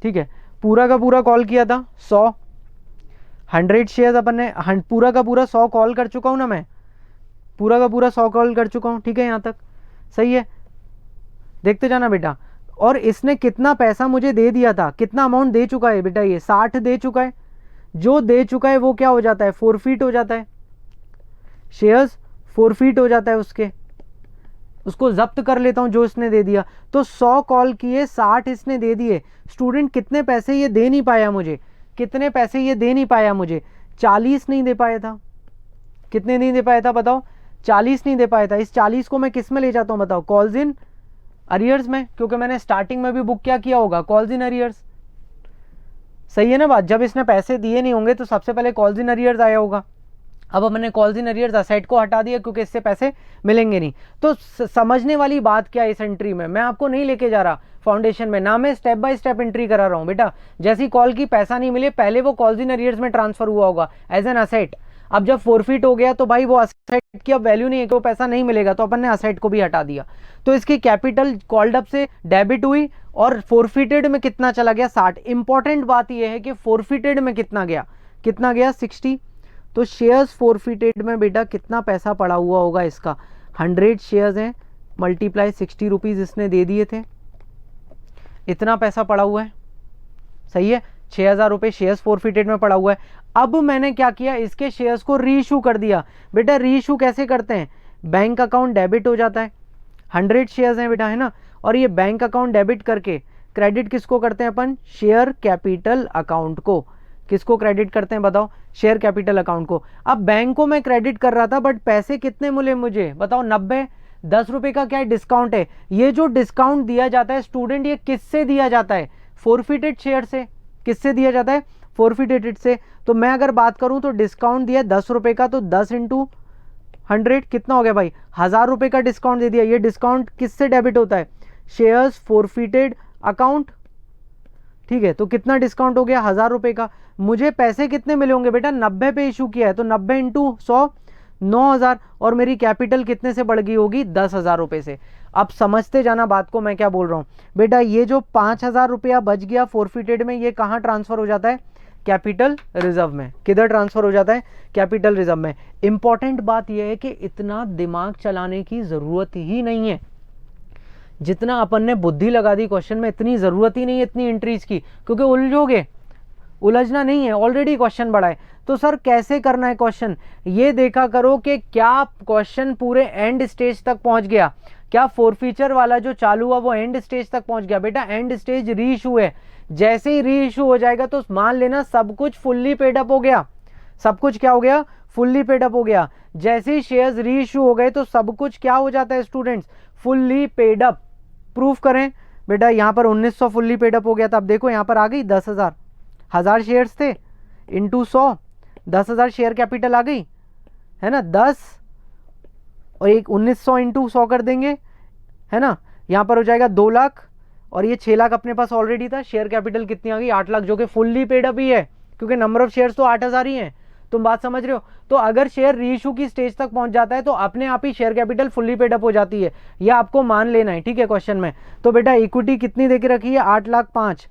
ठीक है, पूरा का पूरा कॉल किया था 100। 100 शेयर्स अपन ने पूरा का पूरा 100 कॉल कर चुका हूं ना मैं, पूरा का पूरा 100 कॉल कर चुका हूं। ठीक है, यहां तक सही है, देखते जाना बेटा। और इसने कितना पैसा मुझे दे दिया था, कितना अमाउंट दे चुका है बेटा? ये 60 दे चुका है। जो दे चुका है वो क्या हो जाता है? फोरफीट हो जाता है, शेयर्स फोरफीट हो जाता है उसके, उसको जब्त कर लेता हूं जो इसने दे दिया। तो 100 कॉल किए, 60 इसने दे दिए। स्टूडेंट कितने पैसे ये दे नहीं पाया मुझे? कितने पैसे ये दे नहीं पाया मुझे? 40 नहीं दे पाया था। कितने नहीं दे पाया था बताओ? 40 नहीं दे पाया था। इस 40 को मैं किस में ले जाता हूं बताओ? कॉल्स इन अरियर्स में, क्योंकि मैंने स्टार्टिंग में भी बुक क्या किया होगा? Calls in arrears. सही है ना बात? जब इसने पैसे दिए नहीं होंगे तो सबसे पहले कॉल्स इन अरियर्स आया होगा। अब हमने कॉल्स इन अरियर्स असेट को हटा दिया क्योंकि इससे पैसे मिलेंगे नहीं। तो समझने वाली बात क्या है इस एंट्री में? मैं आपको नहीं लेके जा रहा फाउंडेशन में, ना मैं स्टेप बाय स्टेप एंट्री करा रहा हूं बेटा। जैसी कॉल की पैसा नहीं मिले, पहले वो कॉल्स इन अरियर्स में ट्रांसफर हुआ होगा एज एन असेट। अब जब फोरफिट हो गया तो भाई वो असेट की अब वैल्यू नहीं है, वो पैसा नहीं मिलेगा, तो अपन ने असेट को भी हटा दिया। तो इसकी कैपिटल कॉल्ड अप से डेबिट हुई और फोरफिटेड में कितना चला गया? 60। इंपॉर्टेंट बात यह है कि फोरफिटेड में कितना गया? कितना गया? 60। तो शेयर्स फोरफिटेड में बेटा कितना पैसा पड़ा हुआ होगा इसका? 100 शेयर्स हैं, मल्टीप्लाई 60 रुपीज इसने दे दिए थे, इतना पैसा पड़ा हुआ है। सही है, 6000 रुपए शेयर्स फोरफिटेड में पड़ा हुआ है। अब मैंने क्या किया? इसके शेयर्स को रीइशू कर दिया। बेटा रीइशू कैसे करते हैं? बैंक अकाउंट डेबिट हो जाता है, 100 शेयर्स हैं बेटा, है ना। और ये बैंक अकाउंट डेबिट करके क्रेडिट किसको करते हैं अपन? शेयर कैपिटल अकाउंट को। किसको क्रेडिट करते हैं बताओ? शेयर कैपिटल अकाउंट को। अब बैंक को मैं क्रेडिट कर रहा था, बट पैसे कितने मिले मुझे बताओ? 90। 10 रुपए का क्या है? डिस्काउंट है। ये जो डिस्काउंट दिया जाता है स्टूडेंट, ये किससे दिया जाता है? फोरफिटेड शेयर से। किससे दिया जाता है? फोरफिटेड से। तो मैं अगर बात करूं तो डिस्काउंट दिया 10 रुपए का, तो 10 इंटू 100 कितना हो गया भाई? 1000 रुपए का डिस्काउंट दे दिया। ये डिस्काउंट किससे डेबिट होता है? Shares forfeited account. ठीक है, तो कितना डिस्काउंट हो गया? 1000 रुपए का। मुझे पैसे कितने मिले होंगे बेटा? 90 पे इशू किया है, तो 90 इंटू 100 9000। और मेरी कैपिटल कितने से बढ़ गई होगी? 10,000 रुपए से। अब समझते जाना बात को, मैं क्या बोल रहा हूं बेटा। ये जो 5000 रुपया बच गया फोरफिटेड में, ये कहां ट्रांसफर हो जाता है? कैपिटल रिजर्व में। किधर ट्रांसफर हो जाता है? कैपिटल रिजर्व में। इंपॉर्टेंट बात यह है कि इतना दिमाग चलाने की जरूरत ही नहीं है जितना अपन ने बुद्धि लगा दी क्वेश्चन में। इतनी जरूरत ही नहीं है इतनी एंट्रीज की, क्योंकि उलझोगे। उलझना नहीं है, ऑलरेडी क्वेश्चन बड़ा है। तो सर कैसे करना है क्वेश्चन? ये देखा करो कि क्या क्वेश्चन पूरे एंड स्टेज तक पहुंच गया, क्या फोरफीचर वाला जो चालू हुआ वो एंड स्टेज तक पहुंच गया? बेटा एंड स्टेज री इशू है। जैसे ही री इशू हो जाएगा तो मान लेना सब कुछ फुल्ली पेड अप हो गया। सब कुछ क्या हो गया? फुल्ली पेड अप हो गया। जैसे ही शेयर्स री इशू हो गए तो सब कुछ क्या हो जाता है students? Fully paid up. Proof करें बेटा। यहां पर 1900 फुल्ली पेड अप हो गया था। अब देखो यहां पर आ गई 10,000। 1000 शेयर्स थे इंटू 100, 10,000 शेयर कैपिटल आ गई, है ना। 10 और एक 1900 इंटू 100 कर देंगे, है ना। यहां पर हो जाएगा 2 लाख, और ये 6 लाख अपने पास ऑलरेडी था। शेयर कैपिटल कितनी आ गई? 8 लाख, जो कि फुल्ली पेड अप ही है, क्योंकि नंबर ऑफ शेयर्स तो 8000 ही हैं। तुम बात समझ रहे हो? तो अगर शेयर रीइशू की स्टेज तक पहुंच जाता है तो अपने आप ही share capital fully paid up हो जाती है। यह आपको मान लेना है, ठीक है, क्वेश्चन में। तो बेटा इक्विटी कितनी देके रखी है? 8 लाख 5,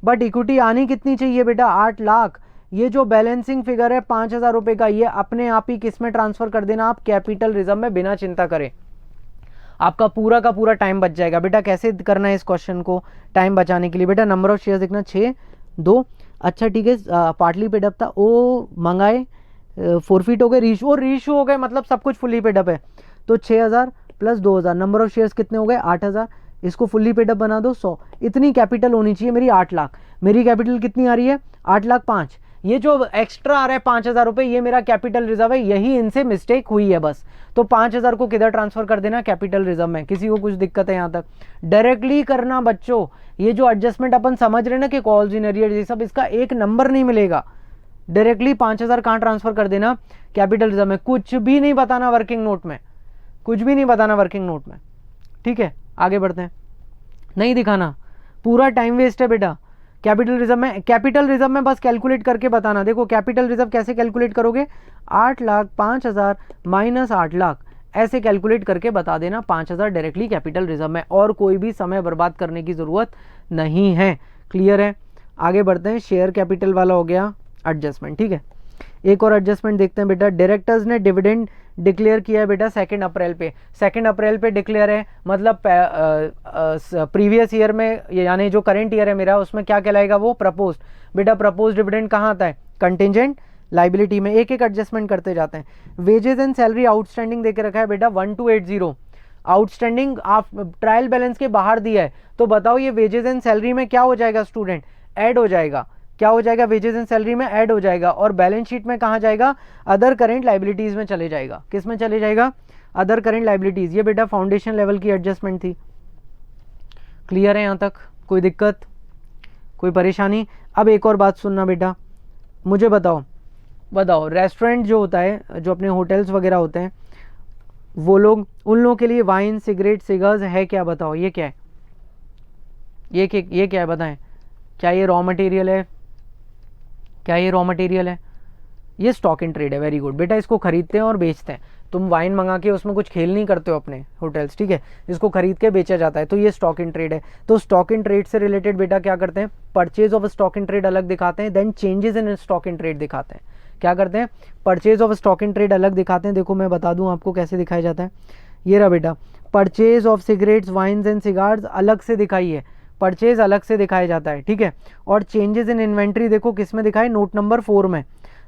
बट इक्विटी आनी कितनी चाहिए बेटा? 8 लाख। ये जो बैलेंसिंग फिगर है 5000 रुपए का, ये अपने आप ही किस में ट्रांसफर कर देना आप? कैपिटल रिजर्व में, बिना चिंता करे। आपका पूरा का पूरा टाइम बच जाएगा। बेटा कैसे करना है इस क्वेश्चन को टाइम बचाने के लिए? बेटा नंबर ऑफ शेयर्स देखना 6 2। अच्छा ठीक है, पार्टली पेड अप था, ओ मंगाए, फोरफिट हो गए, रीइशू हो गए, मतलब सब कुछ फुल्ली पेड अप है। तो 6000 प्लस 2000, नंबर ऑफ शेयर्स कितने हो गए? 8000। इसको फुल्ली पेड अप बना दो 100। इतनी कैपिटल होनी चाहिए मेरी 8 लाख। मेरी कैपिटल कितनी आ रही है? 8 लाख 5। ये जो एक्स्ट्रा आ रहा है 5000 रुपए, ये मेरा कैपिटल रिजर्व है। यही इनसे मिस्टेक हुई है बस। तो 5000 को किधर ट्रांसफर कर देना? कैपिटल रिजर्व में। किसी को कुछ दिक्कत है यहां तक? डायरेक्टली करना बच्चों। ये जो एडजस्टमेंट अपन समझ रहे हैं ना कि कॉल्स इन अरियर, ये सब, इसका एक नंबर नहीं मिलेगा। डायरेक्टली 5000 कहां ट्रांसफर कर देना? कैपिटल रिजर्व में। कुछ भी नहीं बताना वर्किंग नोट में, कुछ भी नहीं बताना वर्किंग नोट में, ठीक है। आगे बढ़ते हैं, नहीं दिखाना, पूरा टाइम वेस्ट है बेटा। कैपिटल रिजर्व में बस कैलकुलेट करके बताना। देखो कैपिटल रिजर्व कैसे कैलकुलेट करोगे, 8,05,000 माइनस 8 लाख, ऐसे कैलकुलेट करके बता देना 5,000 डायरेक्टली कैपिटल रिजर्व में, और कोई भी समय बर्बाद करने की ज़रूरत नहीं है। क्लियर है, आगे बढ़ते हैं। शेयर कैपिटल वाला हो गया एडजस्टमेंट, ठीक है। एक और एडजस्टमेंट देखते हैं बेटा। डायरेक्टर्स ने डिविडेंड डिक्लेयर किया है बेटा 2 अप्रैल पे, 2 अप्रैल पे डिक्लेयर है, मतलब प्रीवियस ईयर में, यानी जो करंट ईयर है मेरा, उसमें क्या कहलाएगा वो, प्रपोज्ड। बेटा प्रपोज्ड डिविडेंड कहाँ आता है, कंटिंजेंट लाइबिलिटी में। एक एक एडजस्टमेंट करते जाते हैं। वेजेस एंड सैलरी आउटस्टैंडिंग देके रखा है बेटा 1280, आउटस्टैंडिंग आप ट्रायल बैलेंस के बाहर दिया है, तो बताओ ये वेजेस एंड सैलरी में क्या हो जाएगा स्टूडेंट, ऐड हो जाएगा। क्या हो जाएगा, वेजेस एंड सैलरी में ऐड हो जाएगा, और बैलेंस शीट में कहाँ जाएगा, अदर करेंट लाइबिलिटीज में चले जाएगा। किस में चले जाएगा, अदर करेंट लाइबिलिटीज। ये बेटा फाउंडेशन लेवल की एडजस्टमेंट थी। क्लियर है यहाँ तक, कोई दिक्कत, कोई परेशानी? अब एक और बात सुनना बेटा, मुझे बताओ रेस्टोरेंट जो होता है, जो अपने होटल्स वगैरह होते हैं, वो लोग, उन लोगों के लिए वाइन सिगरेट सिगर्स है क्या, बताओ ये क्या है, ये क्या है बताएं। क्या ये रॉ मटेरियल है, क्या ये रॉ मटेरियल है? ये स्टॉक इन ट्रेड है। वेरी गुड बेटा, इसको खरीदते हैं और बेचते हैं। तुम वाइन मंगा के उसमें कुछ खेल नहीं करते हो अपने होटल्स, ठीक है, इसको खरीद के बेचा जाता है, तो ये स्टॉक इन ट्रेड है। तो स्टॉक इन ट्रेड से रिलेटेड बेटा क्या करते हैं, purchase of stock in trade अलग दिखाते हैं, then changes in stock in trade दिखाते हैं। क्या करते हैं, purchase of stock in trade अलग दिखाते हैं। देखो मैं बता दूं आपको कैसे दिखाया जाता है। ये रहा बेटा, purchase of cigarettes wines and cigars अलग से दिखाई है, परचेज अलग से दिखाया जाता है, ठीक है। और चेंजेस इन इन्वेंट्री देखो किस में दिखाए, नोट नंबर 4 में।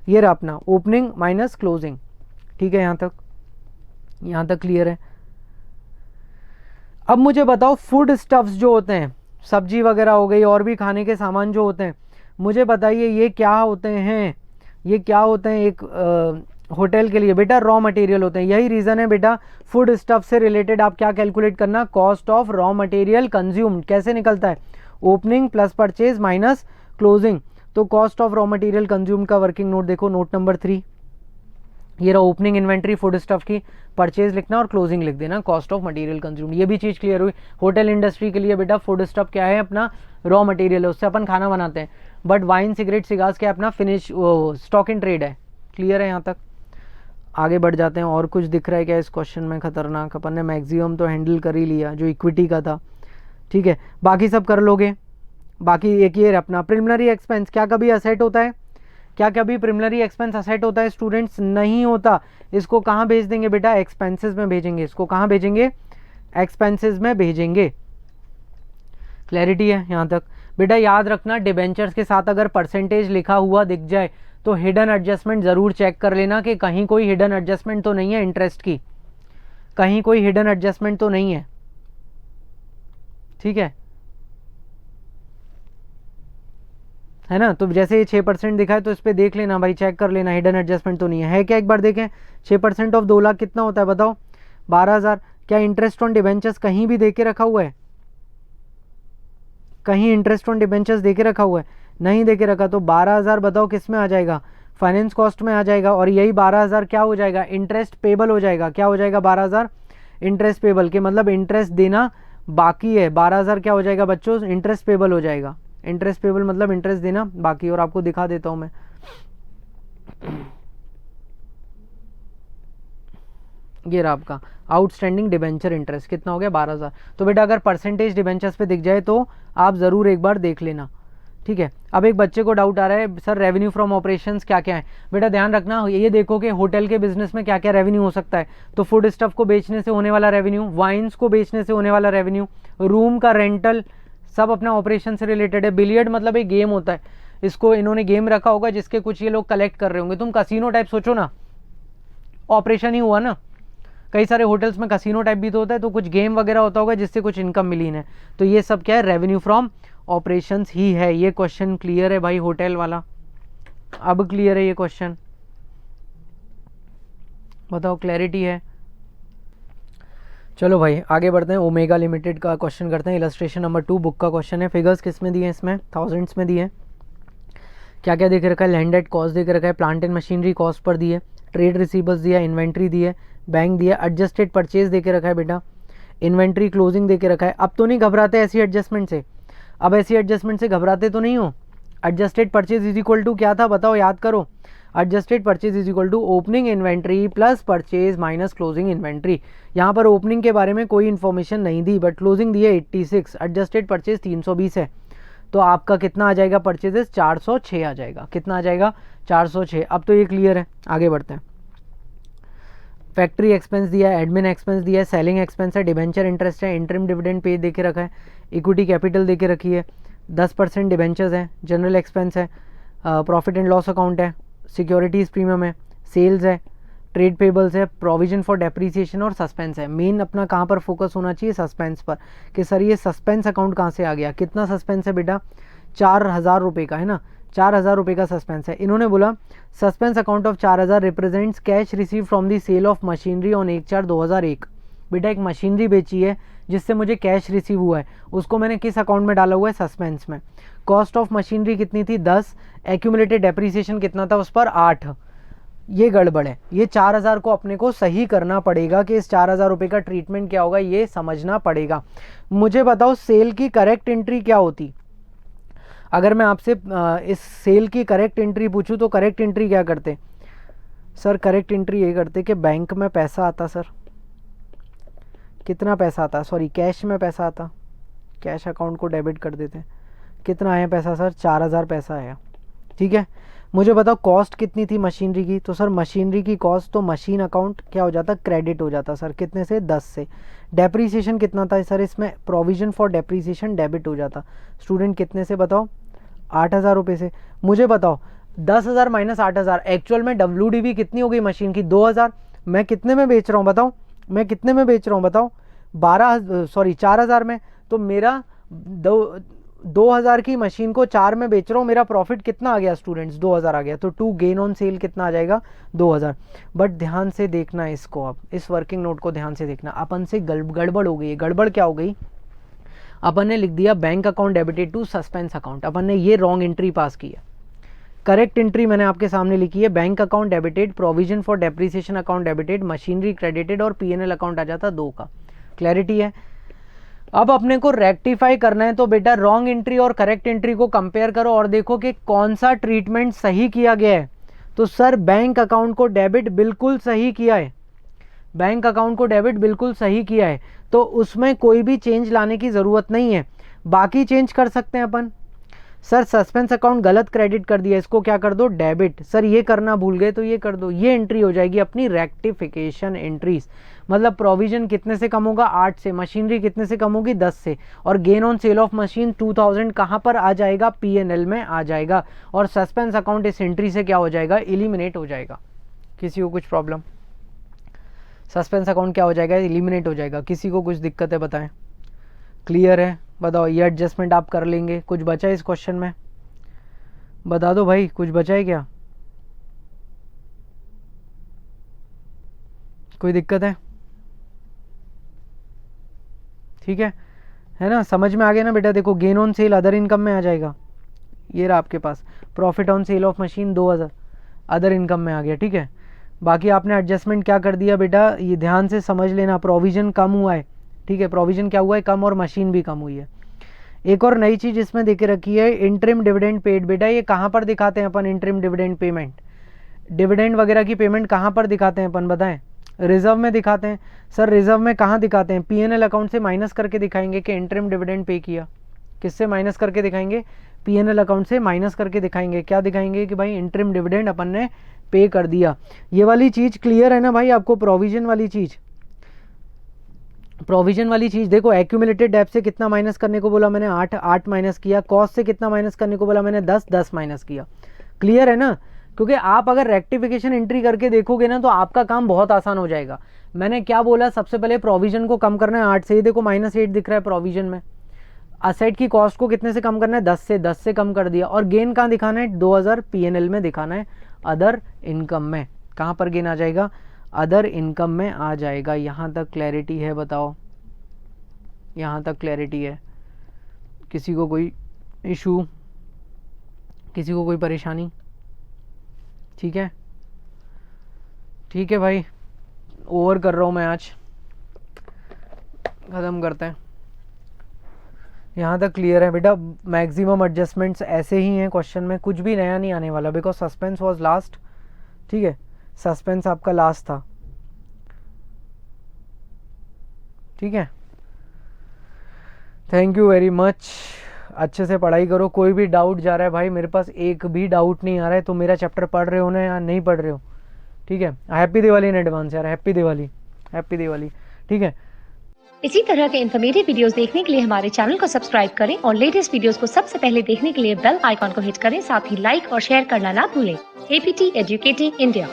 ये रहा अपना ओपनिंग माइनस क्लोजिंग, ठीक है। यहाँ तक क्लियर है। अब मुझे बताओ फूड स्टफ्स जो होते हैं, सब्जी वगैरह हो गई और भी खाने के सामान जो होते हैं, मुझे बताइए ये क्या होते हैं, ये क्या होते हैं एक होटल के लिए? बेटा रॉ मटेरियल होते हैं। यही रीज़न है बेटा, फूड स्टफ से रिलेटेड आप क्या कैलकुलेट करना, cost of raw material consumed. कैसे निकलता है, opening plus purchase minus closing. तो cost of raw material consumed का वर्किंग नोट देखो, नोट नंबर 3। ये रहा ओपनिंग इन्वेंट्री फूड स्टफ की, परचेज लिखना और क्लोजिंग लिख देना, कॉस्ट ऑफ मटेरियल कंज्यूम्ड। ये भी चीज़ क्लियर हुई। होटल इंडस्ट्री के लिए बेटा फूड स्टफ क्या है, अपना रॉ मटेरियल है, उससे अपन खाना बनाते हैं। बट वाइन सिगरेट सिगार्स क्या अपना फिनिश स्टॉक इन ट्रेड है। क्लियर है यहाँ तक? आगे बढ़ जाते हैं। और कुछ दिख रहा है क्या इस क्वेश्चन में खतरनाक? अपन ने मैक्सिमम तो हैंडल कर ही लिया जो इक्विटी का था, ठीक है, बाकी सब कर लोगे। बाकी एक ये अपना प्रिलिमिनरी एक्सपेंस, क्या कभी असेट होता है? क्या कभी प्रिलिमिनरी एक्सपेंस असेट होता है स्टूडेंट्स? नहीं होता। इसको कहाँ भेज देंगे बेटा, एक्सपेंसेस में भेजेंगे। इसको कहाँ भेजेंगे, एक्सपेंसेस में भेजेंगे। क्लैरिटी है यहाँ तक? बेटा याद रखना, डिबेंचर्स के साथ अगर परसेंटेज लिखा हुआ दिख जाए तो हिडन एडजस्टमेंट ज़रूर चेक कर लेना कि कहीं कोई हिडन एडजस्टमेंट तो नहीं है इंटरेस्ट की, कहीं कोई हिडन एडजस्टमेंट तो नहीं है, ठीक है ना। तो जैसे ये 6% दिखा है तो इस पर देख लेना भाई, चेक कर लेना हिडन एडजस्टमेंट तो नहीं है क्या? एक बार देखें, 6% ऑफ 2 लाख कितना होता है बताओ, 12,000। क्या इंटरेस्ट ऑन डिबेंचर्स कहीं भी दे के रखा हुआ है? कहीं इंटरेस्ट ऑन डिबेंचर्स दे के रखा हुआ है? नहीं दे के रखा। तो 12,000 बताओ किस में आ जाएगा, फाइनेंस कॉस्ट में आ जाएगा। और यही 12,000 क्या हो जाएगा, इंटरेस्ट पेबल हो जाएगा। क्या हो जाएगा 12,000 इंटरेस्ट पेबल, के मतलब इंटरेस्ट देना बाकी है। 12,000 क्या हो जाएगा बच्चों, इंटरेस्ट पेबल हो जाएगा। इंटरेस्ट पेबल मतलब इंटरेस्ट देना बाकी। और आपको दिखा देता हूं मैं, ये रहा आपका आउटस्टैंडिंग डिबेंचर इंटरेस्ट कितना हो गया, 12,000। तो बेटा अगर परसेंटेज डिबेंचर्स पे दिख जाए तो आप ज़रूर एक बार देख लेना, ठीक है। अब एक बच्चे को डाउट आ रहा है सर रेवेन्यू फ्रॉम ऑपरेशंस क्या क्या है? बेटा ध्यान रखना, ये देखो कि होटल के बिजनेस में क्या क्या रेवेन्यू हो सकता है। तो फूड स्टफ को बेचने से होने वाला रेवेन्यू, वाइन्स को बेचने से होने वाला रेवेन्यू, रूम का रेंटल, सब अपना ऑपरेशन से रिलेटेड है। बिलियर्ड मतलब एक गेम होता है, इसको इन्होंने गेम रखा होगा जिसके कुछ ये लोग कलेक्ट कर रहे होंगे। तुम कसिनो टाइप सोचो ना, ऑपरेशन ही हुआ ना। कई सारे होटल्स में कसिनो टाइप भी तो होता है, तो कुछ गेम वगैरह होता होगा जिससे कुछ इनकम मिली है। तो ये सब क्या है, रेवेन्यू फ्रॉम ऑपरेशंस ही है। ये क्वेश्चन क्लियर है भाई होटल वाला? अब क्लियर है ये क्वेश्चन? बताओ क्लैरिटी है? चलो भाई आगे बढ़ते हैं। ओमेगा लिमिटेड का क्वेश्चन करते हैं। इलस्ट्रेशन नंबर 2 बुक का क्वेश्चन है। फिगर्स किस में दिए हैं इसमें, थाउजेंड्स में दिए हैं। क्या क्या देख रखा है, लैंडेड कॉस्ट देख रखा है, plant and machinery cost per दिए, ट्रेड रिसीवर्स दिया, इन्वेंट्री दी है, बैंक दिया, एडजस्टेड परचेज देके रखा है बेटा। इन्वेंट्री क्लोजिंग दे के रखा है। अब तो नहीं घबराते ऐसी एडजस्टमेंट से, अब ऐसी एडजस्टमेंट से घबराते तो नहीं हो। Adjusted purchase is equal to क्या था बताओ, याद करो। Adjusted purchase is equal to opening inventory plus purchase minus closing inventory. यहाँ पर ओपनिंग के बारे में कोई इन्फॉर्मेशन नहीं दी, बट क्लोजिंग दी है 86, एडजस्टेड परचेज 320 है, तो आपका कितना आ जाएगा परचेजेस 406 आ जाएगा। कितना आ जाएगा 406। अब तो ये क्लियर है, आगे बढ़ते हैं। फैक्ट्री एक्सपेंस दिया है, एडमिन एक्सपेंस दिया है, सेलिंग एक्सपेंस है, डिबेंचर इंटरेस्ट है, इंटरिम डिविडेंड पे दे के रखा है, इक्विटी कैपिटल दे के रखी है, 10% डिबेंचर्स है, जनरल एक्सपेंस है, प्रॉफिट एंड लॉस अकाउंट है, सिक्योरिटीज़ प्रीमियम है, सेल्स है, ट्रेड पेबल्स है, प्रोविजन फॉर डेप्रीसिएशन और सस्पेंस है। मेन अपना कहाँ पर फोकस होना चाहिए, सस्पेंस पर, कि सर ये सस्पेंस अकाउंट कहाँ से आ गया। कितना सस्पेंस है बेटा, 4000 रुपये का है ना, 4000 रुपये का सस्पेंस है। इन्होंने बोला suspense account of 4000 represents cash receive from the sale of machinery on 1/4/2001। बेटा एक मशीनरी बेची है जिससे मुझे कैश रिसीव हुआ है, उसको मैंने किस अकाउंट में डाला हुआ है, सस्पेंस में। कॉस्ट ऑफ मशीनरी कितनी थी 10, एक्यूमुलेटेड डेप्रीसिएशन कितना था उस पर 8। ये गड़बड़ है, ये 4000 को अपने को सही करना पड़ेगा कि इस 4000 रुपये का ट्रीटमेंट क्या होगा, ये समझना पड़ेगा। मुझे बताओ सेल की करेक्ट एंट्री क्या होती। अगर मैं आपसे इस सेल की करेक्ट एंट्री पूछूं तो करेक्ट एंट्री क्या करते सर, करेक्ट एंट्री ये करते कि बैंक में पैसा आता, सर कितना पैसा आता, सॉरी कैश में पैसा आता, कैश अकाउंट को डेबिट कर देते। कितना आया पैसा सर, 4000 पैसा आया, ठीक है। मुझे बताओ कॉस्ट कितनी थी मशीनरी की, तो सर मशीनरी की कॉस्ट तो मशीन अकाउंट क्या हो जाता, क्रेडिट हो जाता सर, कितने से 10 से। डेप्रीसिएशन कितना था सर, इसमें प्रोविजन फॉर डेप्रीसिएशन डेबिट हो जाता। स्टूडेंट कितने से बताओ, 8000 रुपये से। मुझे बताओ 10,000 माइनस 8000, एक्चुअल में WDV कितनी हो गई मशीन की, 2000। मैं कितने में बेच रहा हूँ बताओ, मैं कितने में बेच रहा हूँ बताओ, 4000 में। तो मेरा 2000 की मशीन को 4 में बेच रहा हूँ, मेरा प्रॉफिट कितना आ गया स्टूडेंट्स, 2000 आ गया। तो टू गेन ऑन सेल कितना आ जाएगा, 2000। बट ध्यान से देखना है इसको, अब इस वर्किंग नोट को ध्यान से देखना। अपन से गड़बड़ हो गई। गड़बड़ क्या हो गई, अपन ने लिख दिया bank account debited to suspense account, अपन ने ये रॉन्ग एंट्री पास की है। करेक्ट एंट्री मैंने आपके सामने लिखी है, bank account debited, provision for depreciation account debited, machinery credited और PNL अकाउंट आ जाता 2 का। क्लैरिटी है। अब अपने को रेक्टिफाई करना है, तो बेटा रॉन्ग एंट्री और करेक्ट एंट्री को कंपेयर करो और देखो कि कौन सा ट्रीटमेंट सही किया गया है। तो सर बैंक अकाउंट को डेबिट बिल्कुल सही किया है, बैंक अकाउंट को डेबिट बिल्कुल सही किया है, तो उसमें कोई भी चेंज लाने की ज़रूरत नहीं है। बाकी चेंज कर सकते हैं अपन। सर सस्पेंस अकाउंट गलत क्रेडिट कर दिया, इसको क्या कर दो, डेबिट। सर ये करना भूल गए तो ये कर दो। ये एंट्री हो जाएगी अपनी रेक्टिफिकेशन एंट्रीज। मतलब प्रोविजन कितने से कम होगा, 8 से, मशीनरी कितने से कम होगी, 10 से, और gain on sale of machine 2000 कहाँ पर आ जाएगा, PNL में आ जाएगा। और सस्पेंस अकाउंट इस एंट्री से क्या हो जाएगा, एलिमिनेट हो जाएगा। किसी को कुछ प्रॉब्लम, सस्पेंस अकाउंट क्या हो जाएगा, एलिमिनेट हो जाएगा। किसी को कुछ दिक्कत है बताएं, क्लियर है बताओ। ये एडजस्टमेंट आप कर लेंगे। कुछ बचा है इस क्वेश्चन में, बता दो भाई, कुछ बचा है क्या, कोई दिक्कत है, ठीक है ना, समझ में आ गया ना बेटा। देखो gain on sale other income में आ जाएगा, ये रहा आपके पास। Profit on sale of machine 2000 other income में आ गया, ठीक है। बाकी आपने एडजस्टमेंट क्या कर दिया बेटा, ये ध्यान से समझ लेना। प्रोविजन कम हुआ है, ठीक है, प्रोविजन क्या हुआ है, कम, और मशीन भी कम हुई है। एक और नई चीज़ इसमें देके रखी है, इंटरिम डिविडेंड पेड। बेटा ये कहाँ पर दिखाते हैं अपन इंटरिम डिविडेंड पेमेंट, डिविडेंड वगैरह की पेमेंट कहाँ पर दिखाते हैं अपन, बताएं। रिजर्व में दिखाते हैं। सर रिजर्व में कहाँ दिखाते हैं, PNL अकाउंट से माइनस करके दिखाएंगे कि इंटरिम डिविडेंड पे किया। किससे माइनस करके दिखाएंगे, PNL अकाउंट से माइनस करके दिखाएंगे। क्या दिखाएंगे कि भाई इंटरिम डिविडेंड अपन ने पे कर दिया। ये वाली चीज़ क्लियर है ना भाई आपको। प्रोविजन वाली चीज़, प्रोविजन वाली चीज़ देखो, एक्यूमुलेटेड डेब्ट से कितना माइनस करने को बोला मैंने, 8 माइनस किया। कॉस्ट से कितना माइनस करने को बोला मैंने, 10 माइनस किया। क्लियर है ना, क्योंकि आप अगर रेक्टिफिकेशन एंट्री करके देखोगे ना तो आपका काम बहुत आसान हो जाएगा। मैंने क्या बोला, सबसे पहले प्रोविजन को कम करना है 8 से। ये देखो -8 दिख रहा है प्रोविजन में। असेट की कॉस्ट को कितने से कम करना है, 10 से कम कर दिया। और गेन कहाँ दिखाना है, 2000 PNL में दिखाना है, अदर इनकम में। कहाँ पर गेन आ जाएगा, अदर इनकम में आ जाएगा। यहाँ तक क्लैरिटी है बताओ, यहाँ तक क्लैरिटी है। किसी को कोई इशू, किसी को कोई परेशानी, ठीक है, ठीक है भाई। ओवर कर रहा हूँ मैं आज, ख़त्म करते हैं। यहाँ तक क्लियर है बेटा। मैक्सिमम एडजस्टमेंट्स ऐसे ही हैं क्वेश्चन में, कुछ भी नया नहीं आने वाला, बिकॉज सस्पेंस वाज लास्ट। ठीक है, सस्पेंस आपका लास्ट था। ठीक है, थैंक यू वेरी मच। अच्छे से पढ़ाई करो। कोई भी डाउट जा रहा है भाई, मेरे पास एक भी डाउट नहीं आ रहा है, तो मेरा चैप्टर पढ़ रहे हो ना या नहीं पढ़ रहे हो? ठीक है, हैप्पी दिवाली इन एडवांस यार, हैप्पी दिवाली, हैप्पी दिवाली। ठीक है, इसी तरह के इन्फॉर्मेटिव वीडियोस देखने के लिए हमारे चैनल को सब्सक्राइब करें और लेटेस्ट वीडियोस को सबसे पहले देखने के लिए बेल आइकॉन को हिट करें। साथ ही लाइक और शेयर करना ना भूलें। APT educating India.